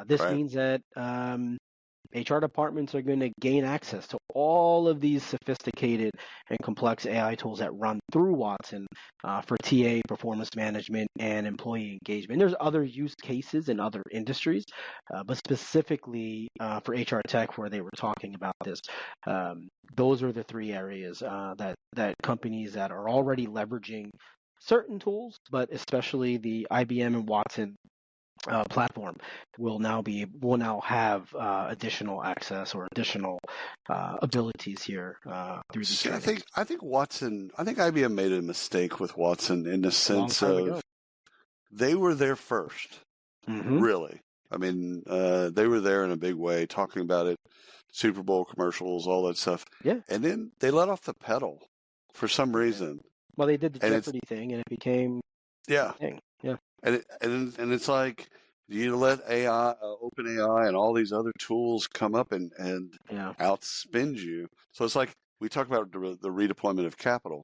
This means that HR departments are going to gain access to all of these sophisticated and complex AI tools that run through Watson for TA, performance management, and employee engagement. There's other use cases in other industries, but specifically for HR Tech, where they were talking about this, those are the three areas that companies that are already leveraging certain tools, but especially the IBM and Watson platform will now have additional access or additional abilities here through these. I think IBM made a mistake with Watson in the sense of they were there first. Really, I mean, they were there in a big way, talking about it, Super Bowl commercials, all that stuff. Yeah, and then they let off the pedal for some reason. Well, they did the Jeopardy thing, and it became a thing. Yeah. And it's like, you let AI, OpenAI, and all these other tools come up and outspend you. So it's like we talk about the redeployment of capital.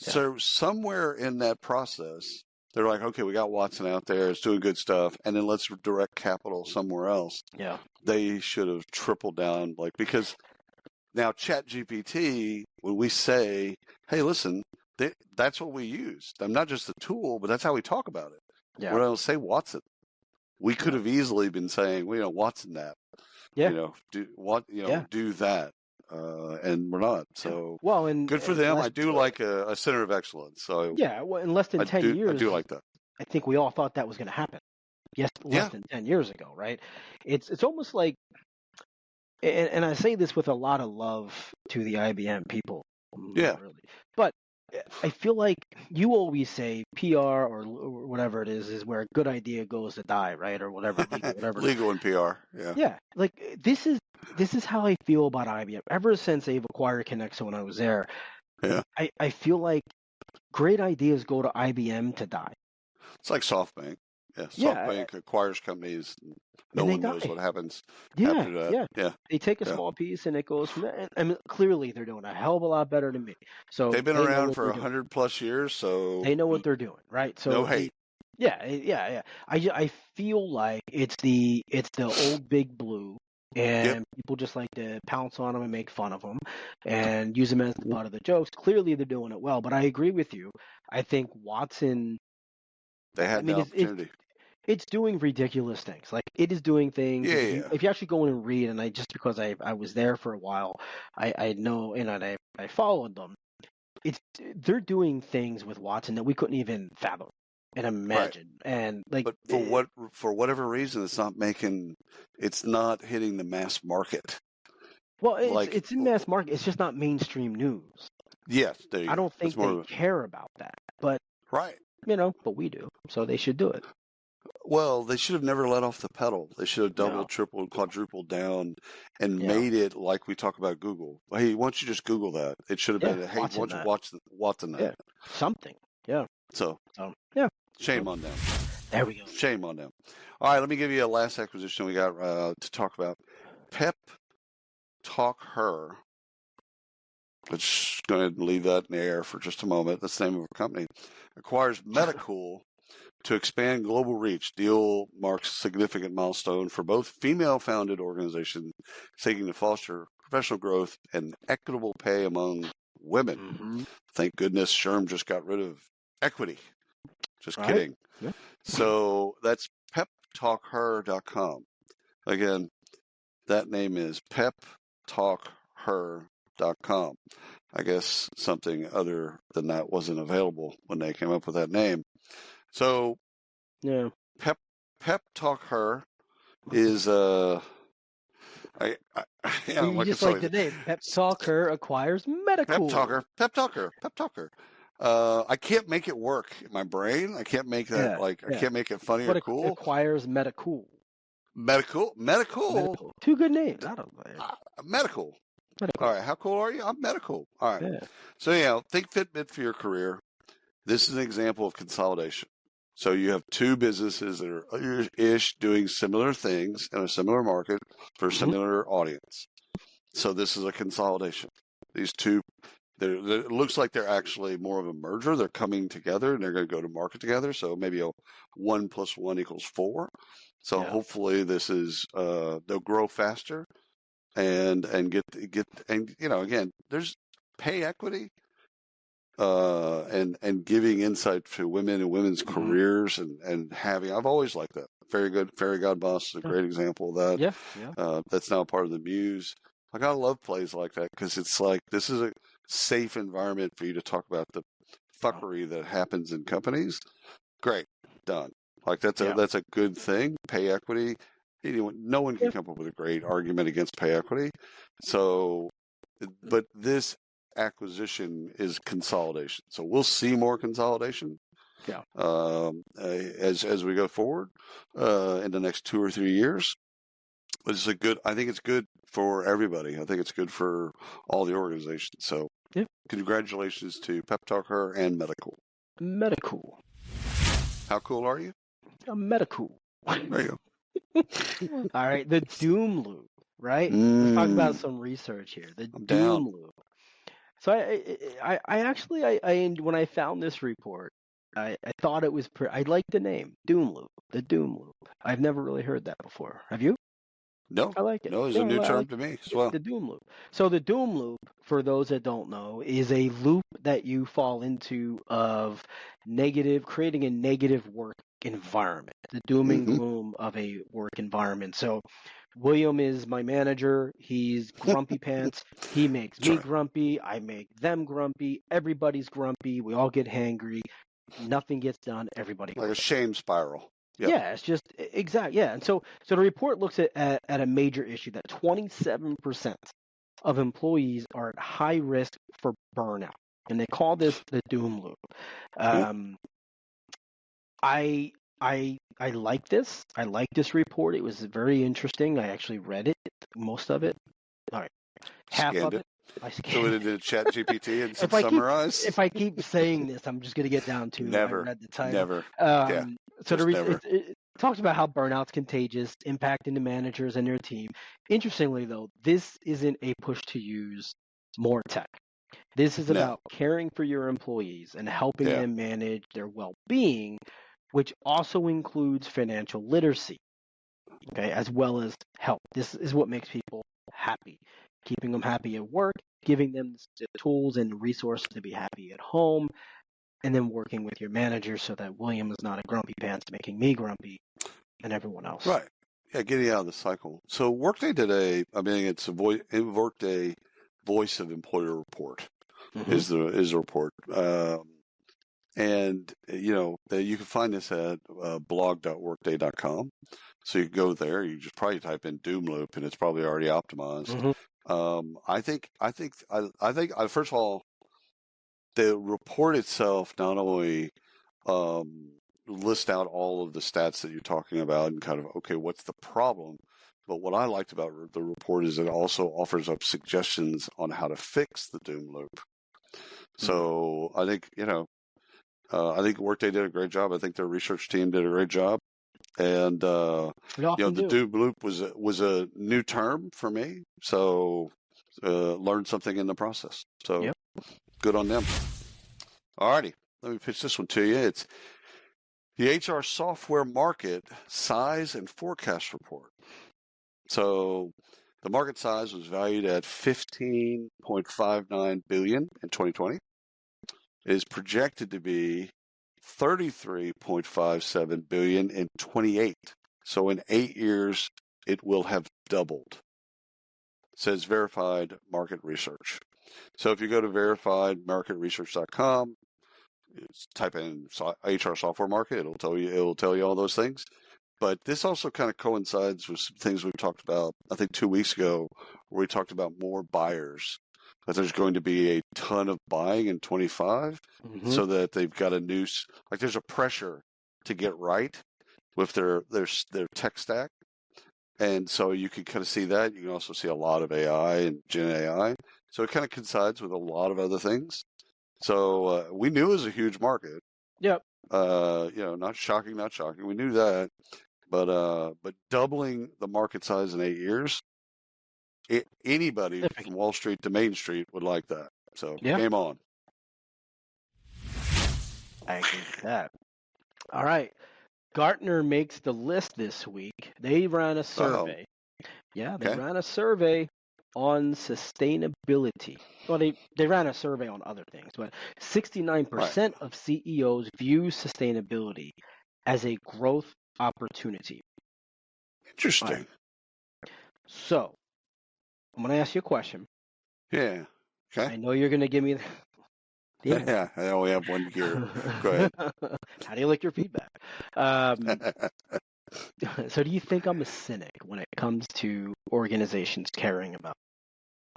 Yeah. So somewhere in that process, they're like, okay, we got Watson out there, it's doing good stuff, and then let's direct capital somewhere else. Yeah, they should have tripled down, because now ChatGPT, when we say, hey, listen, that's what we use. I'm not just a tool, but that's how we talk about it. Yeah. We don't say Watson. We could have easily been saying, Watson that. Yeah. Do that. And we're not. So and good for them. I do like a center of excellence. So in less than 10 years, I do like that. I think we all thought that was going to happen. Yes, less than 10 years ago, right? It's almost like, and I say this with a lot of love to the IBM people. Yeah. Really. But I feel like you always say PR or whatever it is where a good idea goes to die, right? Or whatever. Legal and PR. Yeah. Yeah. Like this is how I feel about IBM. Ever since they've acquired Connexa when I was there, I feel like great ideas go to IBM to die. It's like SoftBank. Yeah, SoftBank acquires companies. No one knows what happens after that. Yeah. They take a small piece and it goes from there. And clearly they're doing a hell of a lot better than me. So they've been around for 100+ years, so they know what they're doing, right? So no hate. Yeah. I feel like it's the old big blue and people just like to pounce on them and make fun of them and use them as the butt of the jokes. Clearly, they're doing it well, but I agree with you. I think Watson. They had the opportunity. It's doing ridiculous things. Like, it is doing things. Yeah. If you actually go in and read, and just because I was there for a while, I know, and I followed them. They're doing things with Watson that we couldn't even fathom and imagine. Right. And but for whatever reason, it's not hitting the mass market. Well, it's in mass market. It's just not mainstream news. Yes, there you go. I don't think they care about that, but right. But we do, so they should do it. Well, they should have never let off the pedal. They should have doubled, tripled, quadrupled down and made it like we talk about Google. Hey, why don't you just Google that? It should have been, hey, why don't you watch Watson that? Yeah. Something. Yeah. So yeah. Shame on them. There we go. Shame on them. All right, let me give you a last acquisition we got to talk about. Pep Talk Her. Let's go ahead and leave that in the air for just a moment. That's the name of a company. Acquires Medicool to expand global reach. Deal marks significant milestone for both female-founded organizations seeking to foster professional growth and equitable pay among women. Mm-hmm. Thank goodness SHRM just got rid of equity. Just kidding. Yeah. So that's peptalkher.com. Again, that name is peptalkher.com. I guess something other than that wasn't available when they came up with that name. So, yeah, Pep Talk Her is you just like the name. Pep Talk Her acquires Medicool. Pep Talker. I can't make it work in my brain. I can't make that I can't make it funny or cool. Acquires Medicool. Medicool. Two good names. I don't know. Medicool. All right, how cool are you? I'm Medicool. All right. Yeah. So think Fitbit for your career. This is an example of consolidation. So you have two businesses that are doing similar things in a similar market for a similar audience. So this is a consolidation. These two, it looks like they're actually more of a merger. They're coming together and they're going to go to market together. So maybe 1 + 1 = 4. So hopefully this is they'll grow faster and get again, there's pay equity. And giving insight to women and women's careers and having, I've always liked that. Very good. Fairy God Boss is a great example of that. Yeah. That's now part of the Muse. I gotta love plays like that because it's like, this is a safe environment for you to talk about the fuckery that happens in companies. Great. Done. Like that's a good thing. Pay equity. No one can come up with a great argument against pay equity. So, but this acquisition is consolidation. So we'll see more consolidation. Yeah. As we go forward in the next 2 or 3 years. But I think it's good for everybody. I think it's good for all the organizations. So congratulations to Pep Talker and Medicool. Medicool. How cool are you? I'm Medicool. There you go. All right, the Doom Loop, right? Let's talk about some research here. The Doom Loop. So I actually when I found this report, I thought it was I like the name Doom Loop. The Doom Loop. I've never really heard that before. Have you? No, I like it. No, it's a new term to me as well. The Doom Loop. So the Doom Loop, for those that don't know, is a loop that you fall into of creating a negative work environment. The doom and gloom of a work environment. So William is my manager. He's grumpy pants. He makes me grumpy. I make them grumpy. Everybody's grumpy. We all get hangry. Nothing gets done. Everybody like a shame spiral. Yep. Yeah, it's just exactly. Yeah, and so the report looks at a major issue that 27% of employees are at high risk for burnout, and they call this the doom loop. I like this. I like this report. It was very interesting. I actually read it, most of it. All right, half of it. I scanned it into Chat GPT and summarize. If I keep saying this, I'm just going to get down to never. I read the title. Never. So it talks about how burnout's contagious, impacting the managers and their team. Interestingly, though, this isn't a push to use more tech. This is about caring for your employees and helping them manage their well-being, which also includes financial literacy. okay, as well as help. This is what makes people happy, keeping them happy at work, giving them the tools and resources to be happy at home, and then working with your manager so that William is not a grumpy pants making me grumpy and everyone else. Right. Yeah, getting out of the cycle. So Workday did it's a Workday Voice of Employer report is the report. And, you can find this at blog.workday.com. So you go there, you just probably type in doom loop and it's probably already optimized. I think first of all, the report itself not only list out all of the stats that you're talking about and kind of, okay, what's the problem? But what I liked about the report is it also offers up suggestions on how to fix the doom loop. So I think, I think Workday did a great job. I think their research team did a great job. And, the doom loop was a new term for me. So, learned something in the process. So good on them. All righty. Let me pitch this one to you. It's the HR software market size and forecast report. So the market size was valued at $15.59 billion in 2020. It is projected to be $33.57 billion in 28. So in 8 years, it will have doubled. It says verified market research. So if you go to verifiedmarketresearch.com, type in HR software market, it'll tell you all those things. But this also kind of coincides with some things we've talked about, I think 2 weeks ago, where we talked about more buyers, that there's going to be a ton of buying in 25, so that they've got there's a pressure to get right with their tech stack. And so you can kind of see that. You can also see a lot of AI and Gen AI. So it kind of coincides with a lot of other things. So we knew it was a huge market. Yep. Not shocking. We knew that. But doubling the market size in 8 years, anybody from Wall Street to Main Street would like that. So game on. I agree with that. All right. Gartner makes the list this week. They ran a survey. Yeah, they ran a survey on sustainability. Well, they ran a survey on other things, but 69% of CEOs view sustainability as a growth opportunity. Interesting. Right. So, I'm going to ask you a question. Yeah. Okay. I know you're going to give me Yeah, I only have one gear. Go ahead. How do you like your feedback? So do you think I'm a cynic when it comes to organizations caring about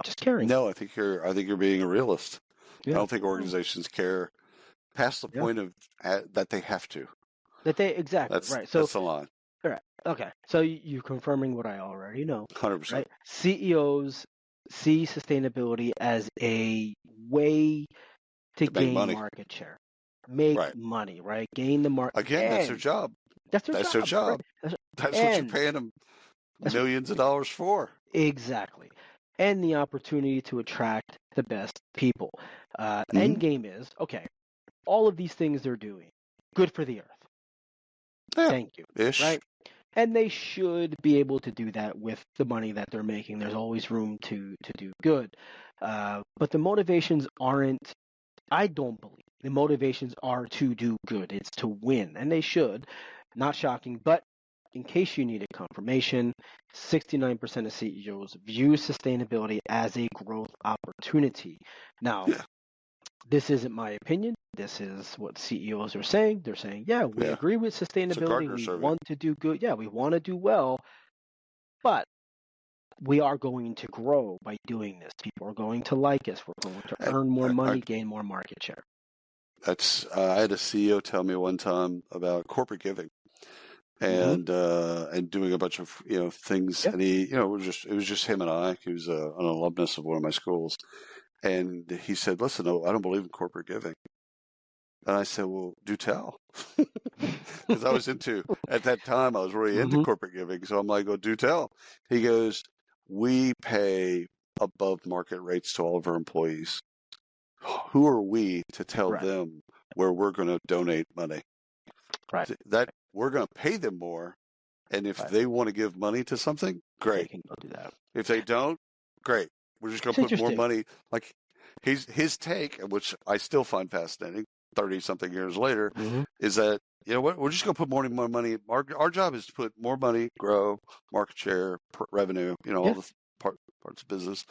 just caring? No, I think you're being a realist. I don't think organizations care past the point of that they have to. That they exactly right. So that's the line. All right. Okay. So you're confirming what I already know. 100%. Right? CEOs see sustainability as a way to gain market share, make money, right? Gain the market. Again, that's their job. That's their job. Right? That's what you're paying them millions of dollars for. Exactly. And the opportunity to attract the best people. End game is, okay, all of these things they're doing, good for the earth. Yeah. Thank you. Right? And they should be able to do that with the money that they're making. There's always room to do good. But the motivations aren't, I don't believe, the motivations are to do good. It's to win. And they should. Not shocking. But in case you needed confirmation, 69% of CEOs view sustainability as a growth opportunity. Now, this isn't my opinion. This is what CEOs are saying. They're saying, we agree with sustainability. We want to do good. Yeah, we want to do well. But we are going to grow by doing this. People are going to like us. We're going to earn more money, gain more market share. That's I had a CEO tell me one time about corporate giving and doing a bunch of things, and he it was just him and I. He was an alumnus of one of my schools, and he said, "Listen, no, I don't believe in corporate giving." And I said, "Well, do tell," because I was at that time I was really into corporate giving. So I'm like, "Well, do tell." He goes, "We pay above market rates to all of our employees. Who are we to tell them where we're going to donate money? Right. That we're going to pay them more, And if they want to give money to something, great. They can go do that. If they don't, great. We're just going to put more money. Like his take, which I still find fascinating, 30-something years later, is that, you know what, we're just going to put more money. Our job is to put more money, grow market share, revenue, you know, all the parts of business,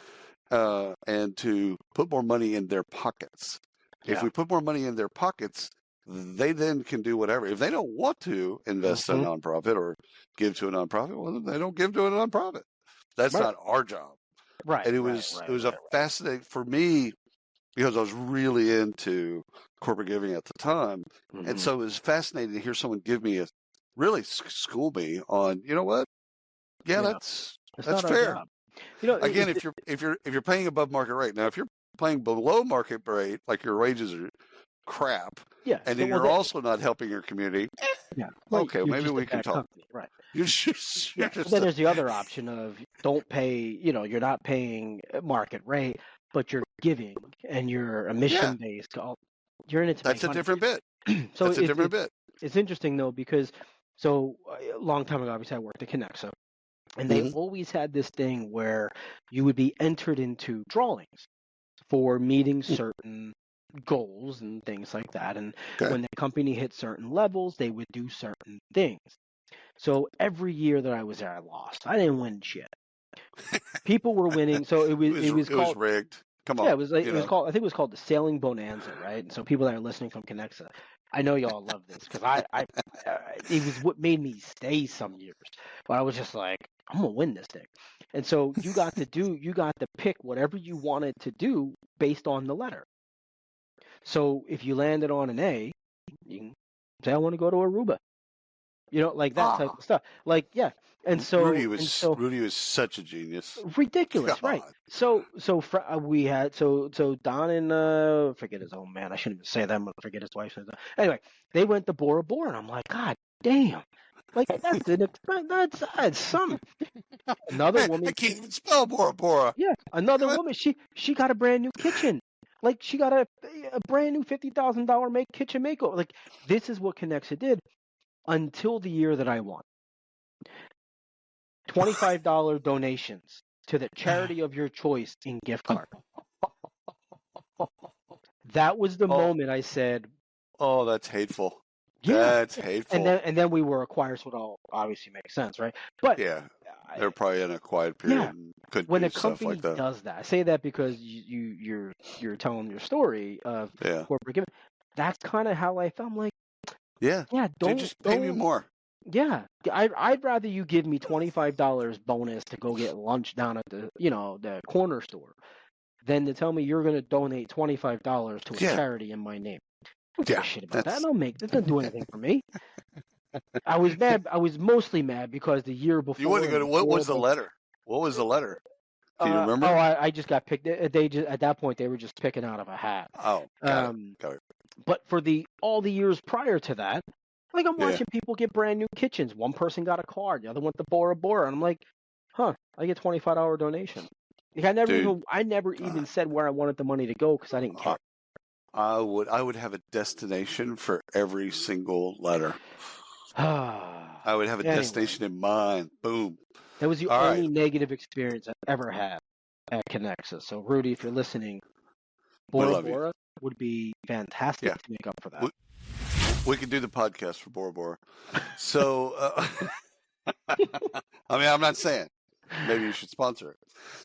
and to put more money in their pockets. If we put more money in their pockets, they then can do whatever. If they don't want to invest in a nonprofit or give to a nonprofit, well, then they don't give to a nonprofit. That's not our job. Right. And it was a fascinating for me because I was really into corporate giving at the time. And so it was fascinating to hear someone give me really school me on, you know what? Yeah, that's fair. You know, again, if you're paying above market rate, now if you're paying below market rate, like your wages are crap, and then you're also not helping your community. Okay, maybe we can talk. Company, right. But then there's the other option of don't pay, you know, you're not paying market rate, but you're giving and you're a mission based. You're in it to That's a different bit. So that's a different bit. It's interesting though, because a long time ago, obviously I worked at Connexa, and they always had this thing where you would be entered into drawings for meeting certain goals and things like that. And when the company hit certain levels, they would do certain things. So every year that I was there, I lost. I didn't win shit. People were winning. So it was called rigged. Come on. Yeah, it was called, I think it was called the Sailing Bonanza, right? And so people that are listening from Connexa, I know y'all love this because it was what made me stay some years. But I was just like, I'm gonna win this thing. And so you got to pick whatever you wanted to do based on the letter. So if you landed on an A, you can say, I want to go to Aruba. You know, like that type of stuff. Like, yeah. And so Rudy was such a genius. Ridiculous, right? So we had so Don and forget his own man. I shouldn't even say that. I'm gonna forget his wife's name. Anyway, they went to Bora Bora, and I'm like, God damn, like that's something. Another woman, I can't even spell Bora Bora. Yeah, another woman. She got a brand new kitchen. Like she got a brand new $50,000 kitchen makeover. Like this is what Connexa did until the year that I won. $25 donations to the charity of your choice in gift card. That was the moment I said, "Oh, that's hateful." Yeah, that's hateful. And then we were acquired, so it all obviously makes sense, right? But yeah, they're probably in a quiet period. Yeah, and couldn't when do a stuff company like that. does that, I say that because you're telling your story of corporate giving. That's kind of how I felt. I'm like, don't just pay me more. Yeah, I'd rather you give me $25 bonus to go get lunch down at the corner store than to tell me you're going to donate $25 to a charity in my name. I don't give a shit about that. That doesn't do anything for me. I was mad. I was mostly mad because the year before. You want to go to what was the letter? What was the letter? Do you remember? I just got picked. They just at that point they were just picking out of a hat. Oh, got it. But for all the years prior to that. Like, I'm watching people get brand new kitchens. One person got a card, the other went to Bora Bora, and I'm like, I get $25 donation. Like, I never even said where I wanted the money to go because I didn't care. I would have a destination for every single letter. I would have a destination in mind. Boom. That was the only negative experience I've ever had at Connexa. So, Rudy, if you're listening, Bora Bora would be fantastic to make up for that. We could do the podcast for Bora Bora. So, I mean, I'm not saying. Maybe you should sponsor it.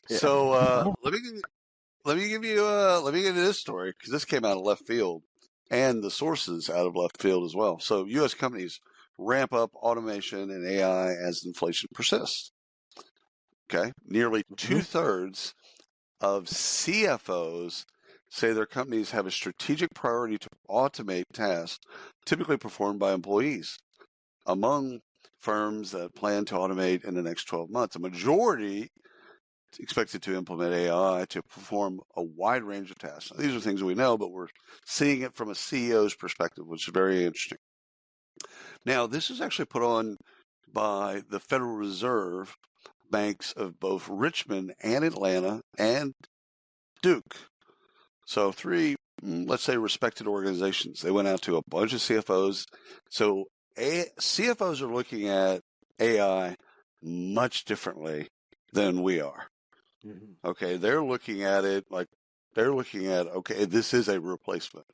Yeah. So let me give you this story because this came out of left field, and the sources out of left field as well. So, U.S. companies ramp up automation and AI as inflation persists. Okay, nearly 2/3 of CFOs say their companies have a strategic priority to automate tasks typically performed by employees. Among firms that plan to automate in the next 12 months, a majority is expected to implement AI to perform a wide range of tasks. Now, these are things we know, but we're seeing it from a CEO's perspective, which is very interesting. Now, this is actually put on by the Federal Reserve banks of both Richmond and Atlanta and Duke. So 3, let's say, respected organizations. They went out to a bunch of CFOs. So CFOs are looking at AI much differently than we are. Mm-hmm. Okay, they're looking at it like okay, this is a replacement.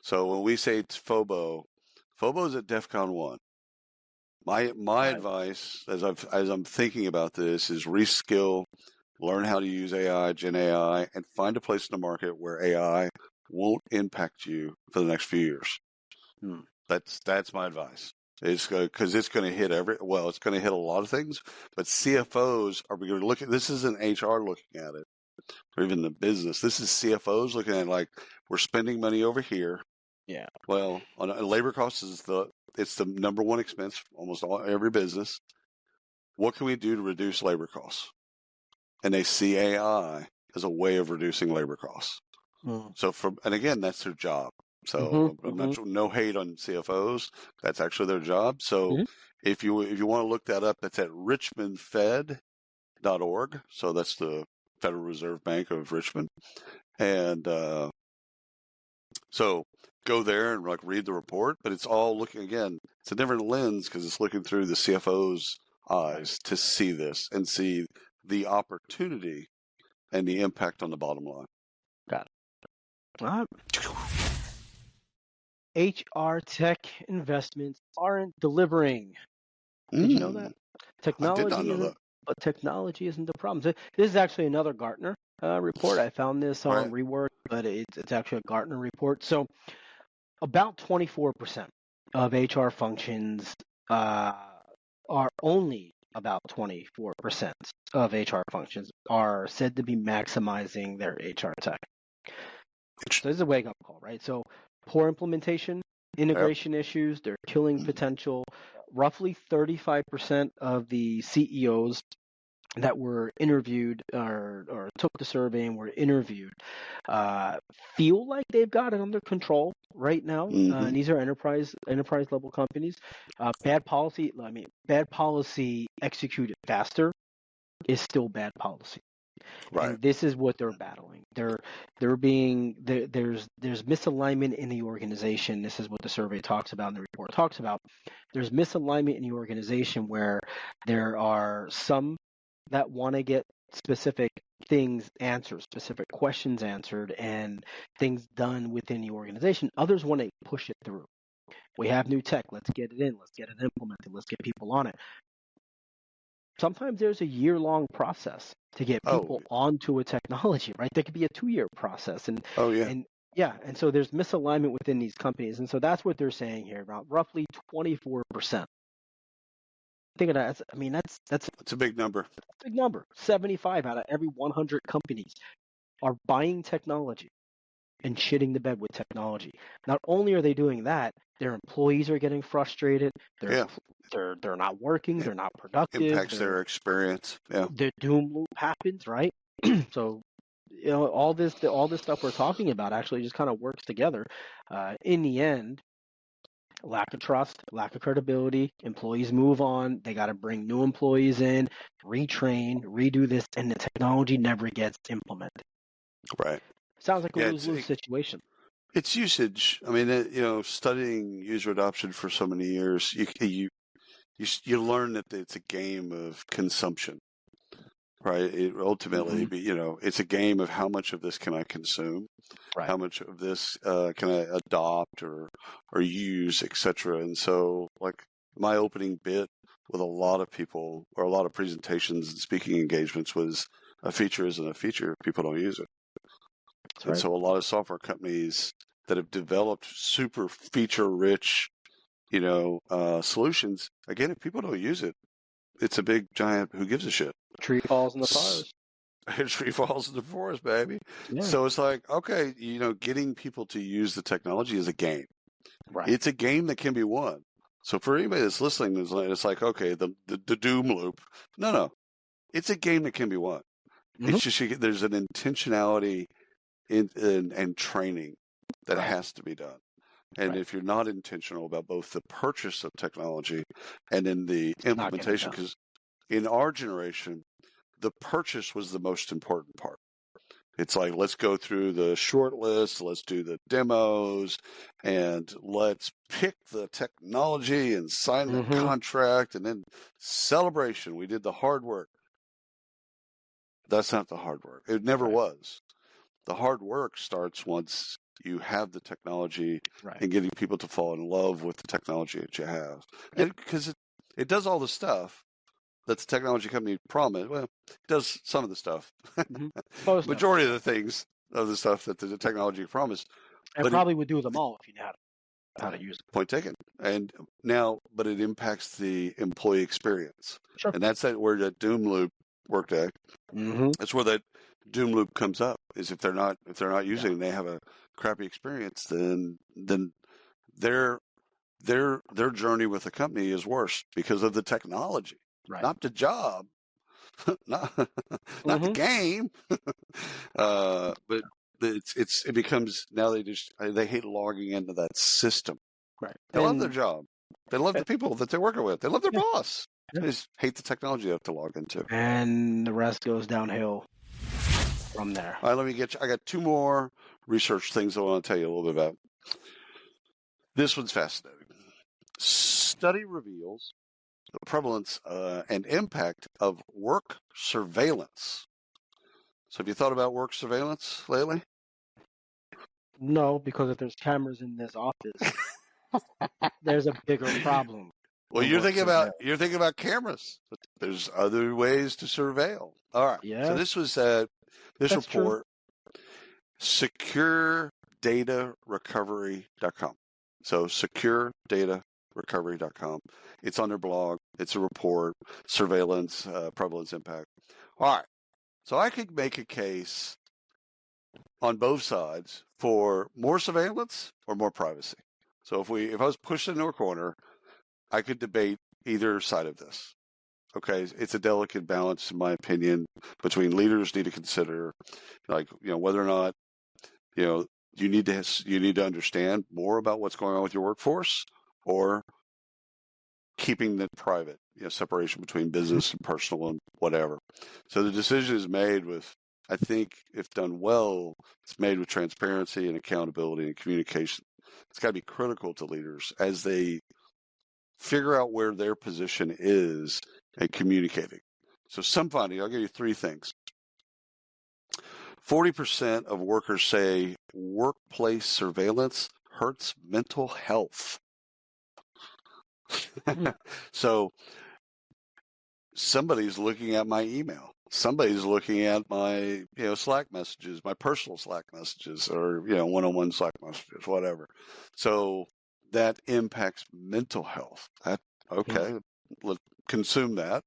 So when we say it's FOBO is at DEFCON 1. My advice as I'm thinking about this is reskill, learn how to use AI, Gen AI, and find a place in the market where AI won't impact you for the next few years. That's my advice. It's because it's going to hit it's going to hit a lot of things, but CFOs are going to look at this. Isn't HR looking at it, or even the business. This is CFOs looking at it like we're spending money over here. Yeah. Well, labor costs it's the number one expense almost every business. What can we do to reduce labor costs? And they see AI as a way of reducing labor costs. So and again, that's their job. So no hate on CFOs. That's actually their job. So if you want to look that up, that's at richmondfed.org. So that's the Federal Reserve Bank of Richmond. And so go there and read the report, but it's all looking, again, it's a different lens because it's looking through the CFO's eyes to see this and see the opportunity and the impact on the bottom line. Got it. All right. HR tech investments aren't delivering. Did you know that? Technology, I did not know that. But technology isn't the problem. This is actually another Gartner report. I found this on Rework, but it's actually a Gartner report. So about 24% of HR functions are only about 24% of HR functions are said to be maximizing their HR tech. So this is a wake-up call, right? So poor implementation, integration issues, they're killing potential. Roughly 35% of the CEOs that were interviewed or took the survey and were interviewed feel like they've got it under control right now. And these are enterprise level companies. Bad policy executed faster is still bad policy. Right. And this is what they're battling. There's misalignment in the organization. This is what the survey talks about and the report talks about. There's misalignment in the organization where there are some that want to get specific things answered, specific questions answered, and things done within the organization. Others want to push it through. We have new tech. Let's get it in. Let's get it implemented. Let's get people on it. Sometimes there's a year-long process to get people onto a technology, right? That could be a 2-year process. And so there's misalignment within these companies. And so that's what they're saying here, about roughly 24%. Think of that. That's a big number. That's a big number. 75 out of every 100 companies are buying technology and shitting the bed with technology. Not only are they doing that, their employees are getting frustrated. They're not working. They're not productive. Impacts their experience. Yeah. The doom loop happens, right? So, all this stuff we're talking about actually just kind of works together. In the end, lack of trust, lack of credibility, employees move on, they got to bring new employees in, retrain, redo this, and the technology never gets implemented. Right. Sounds like a lose-lose situation. It's usage. Studying user adoption for so many years, you learn that it's a game of consumption. Right. Ultimately, it's a game of how much of this can I consume, how much of this can I adopt or use, etc. And so, my opening bit with a lot of people or a lot of presentations and speaking engagements was a feature isn't a feature if people don't use it. And so, a lot of software companies that have developed super feature-rich, solutions, again, if people don't use it, it's a big giant who gives a shit. Tree falls in the forest. Tree falls in the forest, baby. Yeah. So it's like, okay, getting people to use the technology is a game. Right. It's a game that can be won. So for anybody that's listening, it's like, okay, the doom loop. No. It's a game that can be won. It's just there's an intentionality and training that has to be done. And if you're not intentional about both the purchase of technology and then the implementation, because in our generation, the purchase was the most important part. It's like, let's go through the short list, let's do the demos, and let's pick the technology and sign the contract, and then celebration. We did the hard work. That's not the hard work. It never was. The hard work starts once you have the technology and getting people to fall in love with the technology that you have. And because it does all the stuff that the technology company promised. Well, it does some of the stuff. Majority of the things of the stuff that the technology promised. And probably would do them all if you knew how to use it. Point taken. And now, but it impacts the employee experience. Sure. And that's where that doom loop, Workday. That's where that doom loop comes up. Is if they're not using it and they have a crappy experience, then their journey with the company is worse because of the technology, not the job, not the game. But it becomes now they hate logging into that system. Right. They love their job. They love the people that they're working with. They love their boss. They just hate the technology they have to log into. And the rest goes downhill from there. All right, I got two more research things I want to tell you a little bit about. This one's fascinating. Study reveals the prevalence and impact of work surveillance. So have you thought about work surveillance lately? No, because if there's cameras in this office, there's a bigger problem. Well, you're thinking about cameras, but there's other ways to surveil. All right. Yeah. So this was this report, securedatarecovery.com. So securedatarecovery.com. It's on their blog. It's a report, surveillance, prevalence, impact. All right. So I could make a case on both sides for more surveillance or more privacy. So if I was pushed into a corner, I could debate either side of this. Okay, it's a delicate balance, in my opinion, between leaders need to consider, whether or not, you need to understand more about what's going on with your workforce, or keeping that private, separation between business and personal and whatever. So the decision is made with, I think, if done well, it's made with transparency and accountability and communication. It's got to be critical to leaders as they figure out where their position is and communicating. So some finding, I'll give you three things. 40% of workers say workplace surveillance hurts mental health. So somebody's looking at my email. Somebody's looking at my, Slack messages, my personal Slack messages, or, one-on-one Slack messages, whatever. So that impacts mental health. Let's consume that.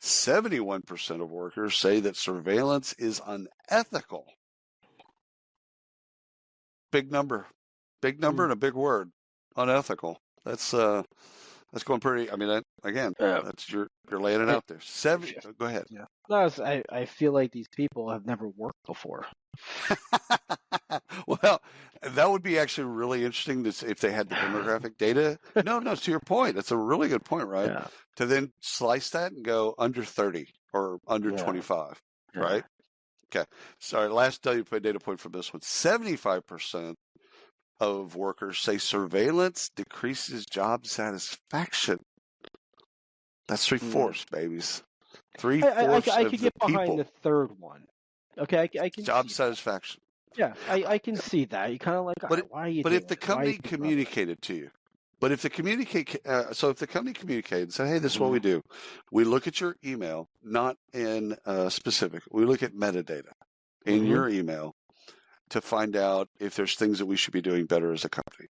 71% of workers say that surveillance is unethical. Big number and a big word. Unethical. That's going pretty. I mean, that's you're laying it out there. Go ahead. Yeah. No, I feel like these people have never worked before. Well, that would be actually really interesting if they had the demographic data. No, to your point. That's a really good point, right? Yeah. To then slice that and go under 30 or under 25, right? Okay. Sorry, last data point from this one. 75% of workers say surveillance decreases job satisfaction. That's 3/4, babies. 3/4 I of could the get people. behind the third one. Okay, I can job satisfaction. Yeah, I can see that. You kind of like, why are you? But if the company communicated to you, if the company communicated and said, "Hey, this is what we do. We look at your email, not in specific. We look at metadata in your email to find out if there's things that we should be doing better as a company,"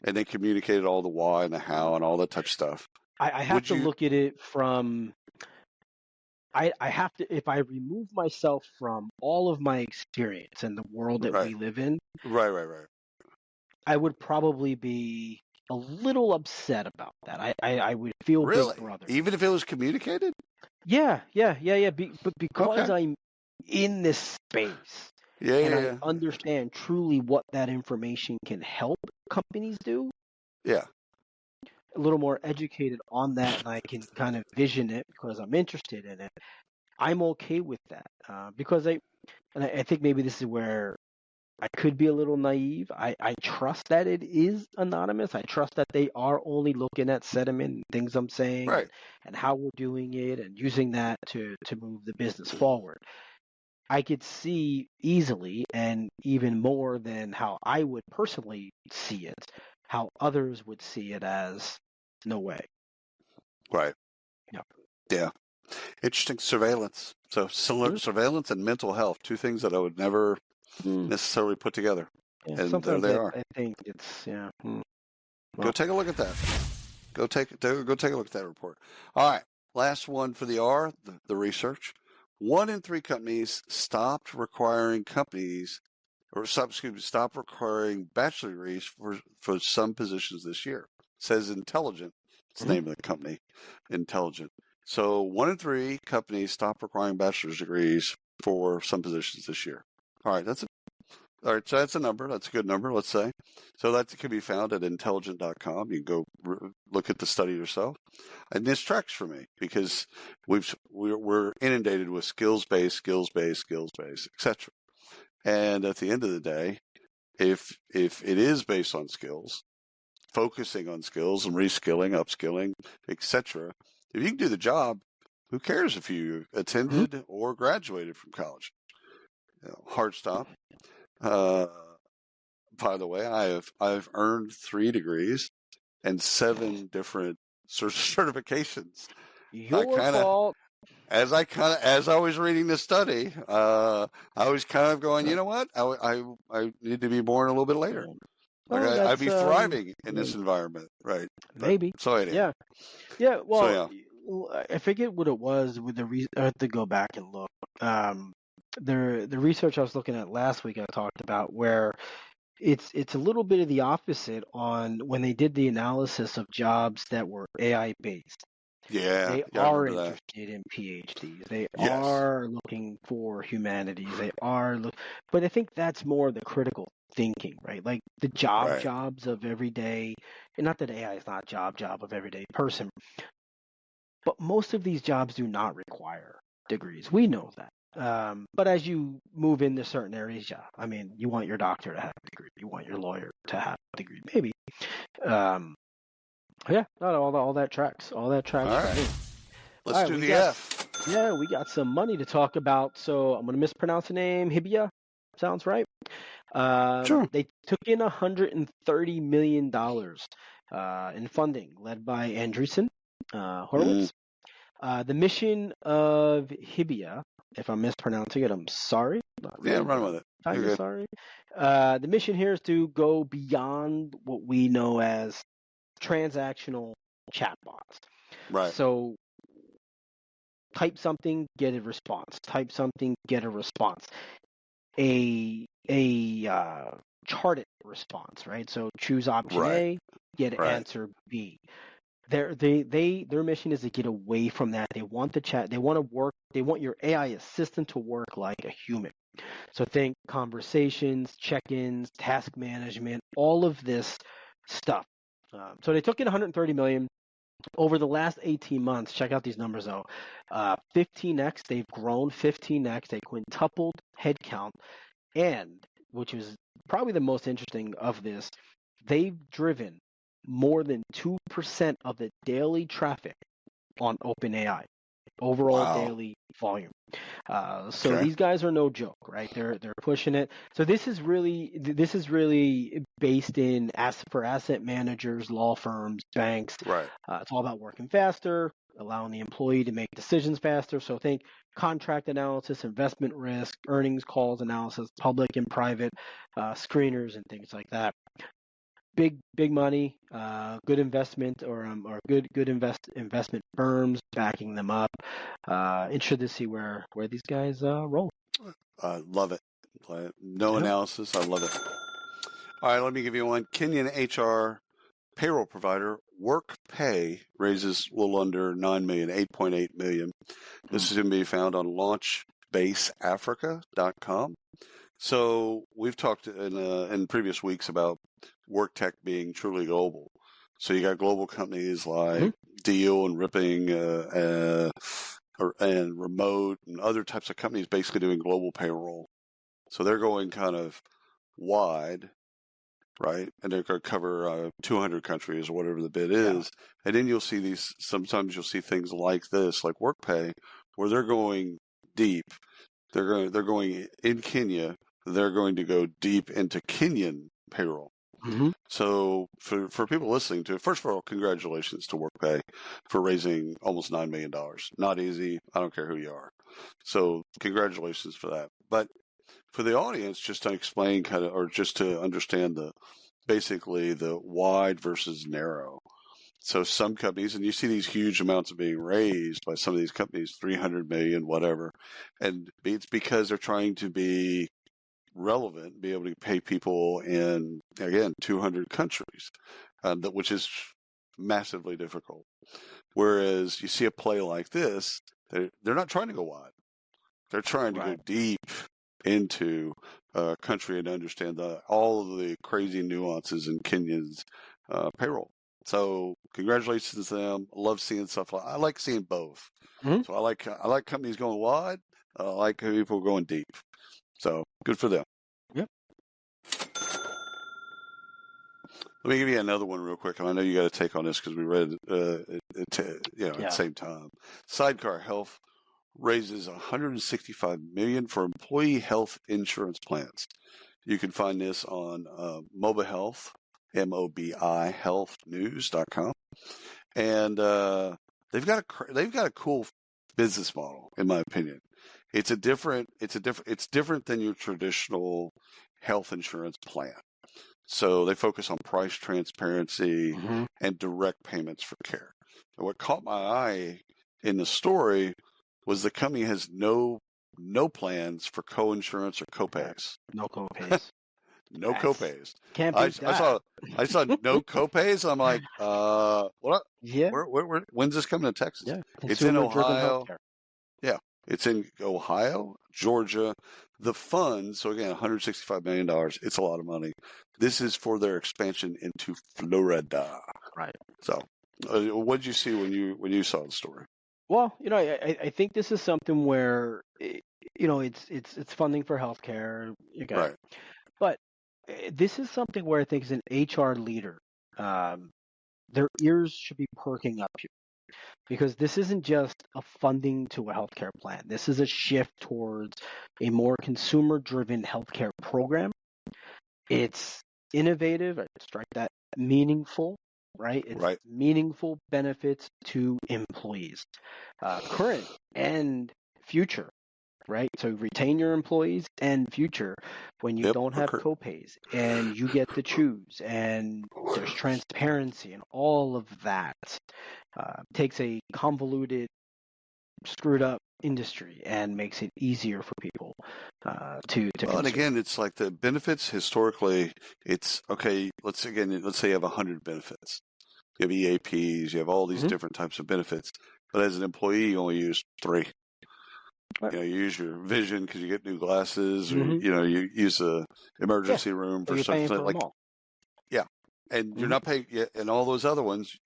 and they communicated all the why and the how and all the touch stuff. I have to look at it from. I have to, if I remove myself from all of my experience and the world that we live in, right, I would probably be a little upset about that. I would feel Big Brother. Even if it was communicated? Yeah. But because I'm in this space, I understand truly what that information can help companies do. Yeah. A little more educated on that, and I can kind of vision it because I'm interested in it. I'm okay with that. because I think maybe this is where I could be a little naive. I trust that it is anonymous. I trust that they are only looking at sentiment and things I'm saying Right. and how we're doing it and using that to move the business forward. I could see easily, and even more than how I would personally see it, how others would see it as no way. Right. Yeah. Yeah. Interesting. Surveillance. So surveillance and mental health, two things that I would never necessarily put together. Yeah, And sometimes there they are. I think it's Go Well, take a look at that. Go take a look at that report. All right. Last one for the R, the research. 1 in 3 companies stopped requiring stopped requiring bachelor degrees for some positions this year. It says Intelligent. It's the name of the company, Intelligent. So 1 in 3 companies stopped requiring bachelor's degrees for some positions this year. All right, so that's a number. That's a good number, let's say. So that can be found at intelligent.com. You can go look at the study yourself. And this tracks for me because we're inundated with skills-based, etc. And at the end of the day, if it is based on skills, focusing on skills and reskilling, upskilling, etc., if you can do the job, who cares if you attended or graduated from college? Hard stop. By the way, I've earned 3 degrees and 7 different certifications. Your fault. As I was reading the study, I was kind of going, you know what? I need to be born a little bit later. Well, I'd be thriving in this environment, right? Maybe. So anyway. Yeah. Well, I forget what it was with the I have to go back and look. The research I was looking at last week, I talked about where it's a little bit of the opposite on when they did the analysis of jobs that were AI based. Yeah, They I are remember that. interested in PhDs. They are looking for humanities. They are but I think that's more the critical thinking, right? Like the jobs of everyday, and not that AI is not job of everyday person, but most of these jobs do not require degrees. We know that. But as you move into certain areas, I mean, you want your doctor to have a degree. You want your lawyer to have a degree, maybe. Yeah, not all that tracks. All that tracks All for right. me. Let's do the F. Yeah, we got some money to talk about. So I'm going to mispronounce the name. Hibia. Sounds right. Sure. They took in $130 million in funding, led by Andreessen Horowitz. The mission of Hibia, if I'm mispronouncing it, I'm sorry. Run with it. I'm sorry. The mission here is to go beyond what we know as transactional chatbots. Right. So type something, get a response. Type something, get a response. A charted response, right? So choose option A, get answer B. Their mission is to get away from that. They want the chat. They want to work. They want your AI assistant to work like a human. So think conversations, check-ins, task management, all of this stuff. So they took in 130 million over the last 18 months. Check out these numbers though. 15x. They've grown 15x. They quintupled headcount, and which was probably the most interesting of this, they've driven more than 2% of the daily traffic on OpenAI, overall daily volume. So these guys are no joke, right? They're pushing it. So this is really based in for asset managers, law firms, banks. Right. It's all about working faster, allowing the employee to make decisions faster. So think contract analysis, investment risk, earnings calls analysis, public and private screeners, and things like that. Big money, good investment or good investment firms backing them up. Interested to see where these guys roll. I love it. No analysis. I love it. All right, let me give you one. Kenyan HR payroll provider Workpay raises a little under 9 million, 8.8 million. This is going to be found on launchbaseafrica.com. So we've talked in previous weeks about work tech being truly global. So you got global companies like Deal and Ripping, and remote and other types of companies basically doing global payroll. So they're going kind of wide, right? And they're going to cover 200 countries or whatever the bid is. And then you'll see sometimes you'll see things like this, like Workpay, where they're going deep. They're going in Kenya. They're going to go deep into Kenyan payroll. Mm-hmm. So for people listening to it, first of all, congratulations to Workpay for raising almost $9 million. Not easy. I don't care who you are. So congratulations for that. But for the audience, just to explain or just to understand basically the wide versus narrow. So some companies, and you see these huge amounts of being raised by some of these companies, 300 million, whatever. And it's because they're trying to be relevant, be able to pay people in, again, 200 countries, which is massively difficult. Whereas you see a play like this, they're not trying to go wide. They're trying to go deep into a country and understand all of the crazy nuances in Kenya's payroll. So congratulations to them. I love seeing stuff I like seeing both. Mm-hmm. So I like companies going wide. I like people going deep. So good for them. Yep. Let me give you another one real quick, and I know you got to take on this because we read it at the same time. Sidecar Health raises $165 million for employee health insurance plans. You can find this on Mobi Health, MOBI healthnews.com, and they've got a cool business model, in my opinion. It's different than your traditional health insurance plan. So they focus on price transparency and direct payments for care. And what caught my eye in the story was the company has no plans for co-insurance or copays. No copays. No copays. Can't beat that. I saw no copays. I'm like, what? Yeah. When's this coming to Texas? Yeah. It's in Ohio. Yeah. It's in Ohio, Georgia. The fund, so again, $165 million. It's a lot of money. This is for their expansion into Florida. Right. So, what did you see when you saw the story? Well, I think this is something where, it's funding for healthcare. Right. But this is something where I think as an HR leader, their ears should be perking up here. Because this isn't just a funding to a healthcare plan. This is a shift towards a more consumer-driven healthcare program. It's innovative, strike that, meaningful, right? It's meaningful benefits to employees, current and future, right? So retain your employees and future when you don't have copays and you get to choose and there's transparency and all of that. Takes a convoluted, screwed up industry and makes it easier for people to consume. And again, it's like the benefits historically. It's okay. Let's say you have 100 benefits. You have EAPs. You have all these different types of benefits. But as an employee, you only use 3. Right. You use your vision because you get new glasses, or you use a emergency room for something like. Yeah, and you're not paying. And all those other ones,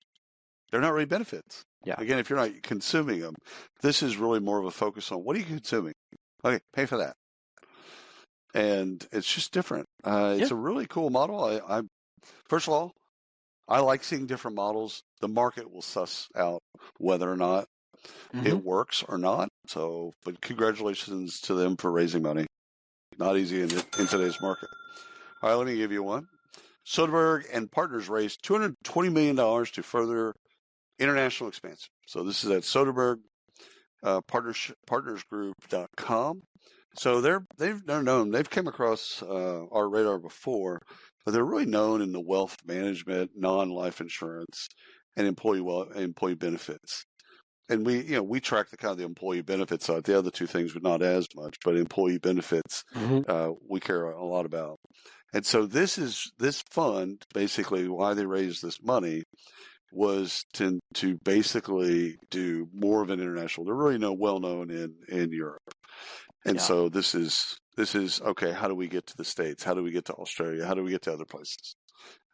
they're not really benefits. Yeah. Again, if you're not consuming them, this is really more of a focus on what are you consuming? Okay, pay for that. And it's just different. It's a really cool model. I first of all, I like seeing different models. The market will suss out whether or not it works or not. So, but congratulations to them for raising money. Not easy in today's market. All right, let me give you one. Soderbergh and partners raised $220 million to further international expansion. So this is at Soderbergh partnersgroup.com. So they're known. They've come across our radar before, but they're really known in the wealth management, non-life insurance, and employee benefits. And we track the kind of the employee benefits side. The other two things were not as much, but employee benefits we care a lot about. And so this fund, basically why they raised this money was to basically do more of an international. They're really well known in Europe. And so this is okay, how do we get to the States? How do we get to Australia? How do we get to other places?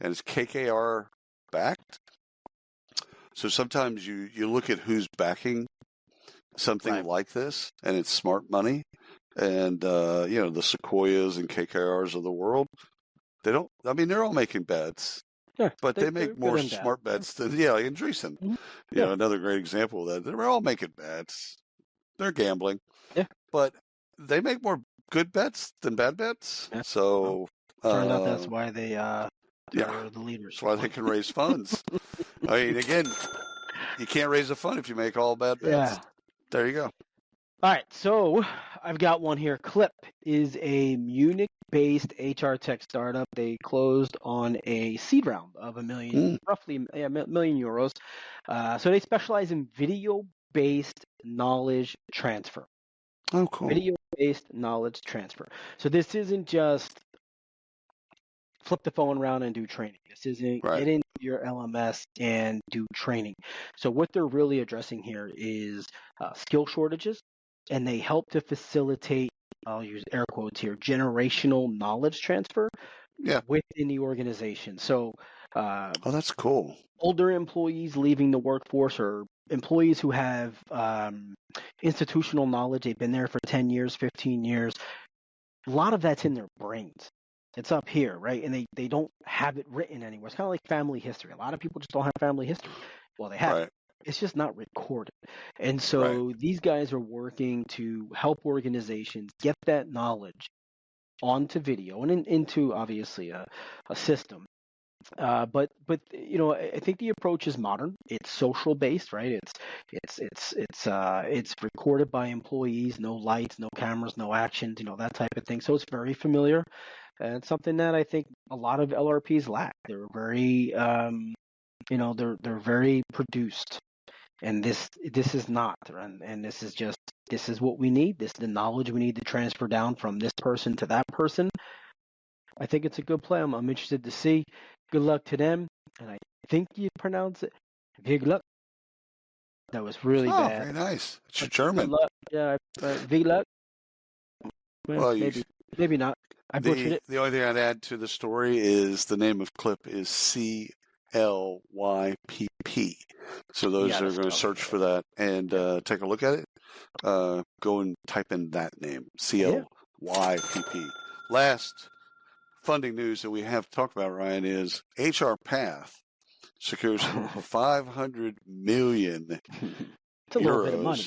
And it's KKR backed. So sometimes you look at who's backing something like this, and it's smart money, and the Sequoias and KKRs of the world, they're all making bets. Yeah, but they make more smart bets than like Andreessen. Another great example of that. They're all making bets. They're gambling. Yeah. But they make more good bets than bad bets. Yeah. So turns out that's why they are the leaders. That's why they can raise funds. I mean, again, you can't raise a fund if you make all bad bets. Yeah. There you go. All right, so I've got one here. Clip is a Munich-based HR tech startup. They closed on a seed round of roughly €1 million. So they specialize in video-based knowledge transfer. Oh, cool. Video-based knowledge transfer. So this isn't just flip the phone around and do training. This isn't get into your LMS and do training. So what they're really addressing here is skill shortages. And they help to facilitate, I'll use air quotes here, generational knowledge transfer within the organization. So, that's cool. Older employees leaving the workforce or employees who have institutional knowledge, they've been there for 10 years, 15 years, a lot of that's in their brains. It's up here, right? And they don't have it written anywhere. It's kind of like family history. A lot of people just don't have family history. Well, they have it. It's just not recorded. And so these guys are working to help organizations get that knowledge onto video and into obviously a system. But I think the approach is modern. It's social based, right? It's recorded by employees, no lights, no cameras, no actions, that type of thing. So it's very familiar. And it's something that I think a lot of LRPs lack. They're very they're very produced. And this is not, and this is what we need. This is the knowledge we need to transfer down from this person to that person. I think it's a good play. I'm interested to see. Good luck to them. And I think you pronounce it Vig luck. That was really bad. Very nice. It's German. Good luck. Yeah, Vig luck. Well, maybe not. I butchered it. The only thing I'd add to the story is the name of Clip is CLYPP. So those are going to search for that and take a look at it. Go and type in that name, CLYPP. Last funding news that we have to talk about, Ryan, is HR Path secures €500 million. It's a little bit of money.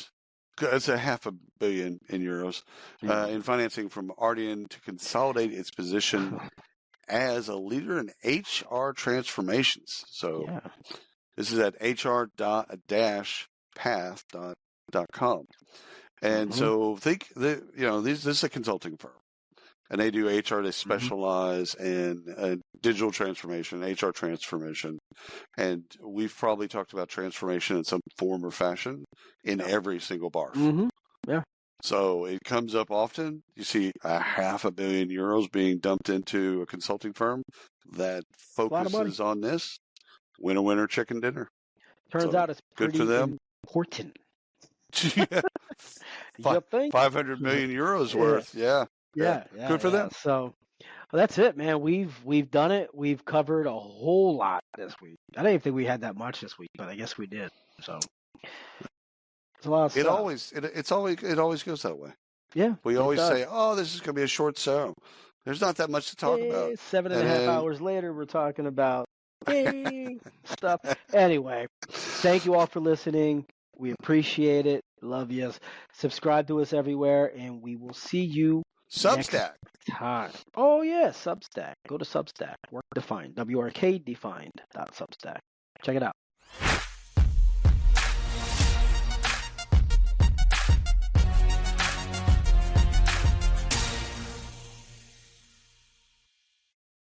It's €500 million in euros in financing from Arianna to consolidate its position as a leader in HR transformations. So this is at hr-path.com. And so think that, this is a consulting firm. And they do HR, they specialize in digital transformation, HR transformation. And we've probably talked about transformation in some form or fashion in every single BARF. Mm-hmm. Yeah. So it comes up often. You see €500 million being dumped into a consulting firm that focuses on this. Winner, winner, chicken dinner. Turns out it's good for them. Important. €500 million worth. Yeah. Good for them. So that's it, man. We've done it. We've covered a whole lot this week. I didn't even think we had that much this week, but I guess we did. So it's a lot of stuff. It always goes that way. Yeah. We always say, "Oh, this is going to be a short show." There's not that much to talk about. 7.5 hours later, we're talking about stuff. Anyway, thank you all for listening. We appreciate it. Love you. Subscribe to us everywhere, and we will see you Substack. Next time. Oh, yeah, Substack. Go to Substack. Work defined. WRK defined. .substack. Check it out.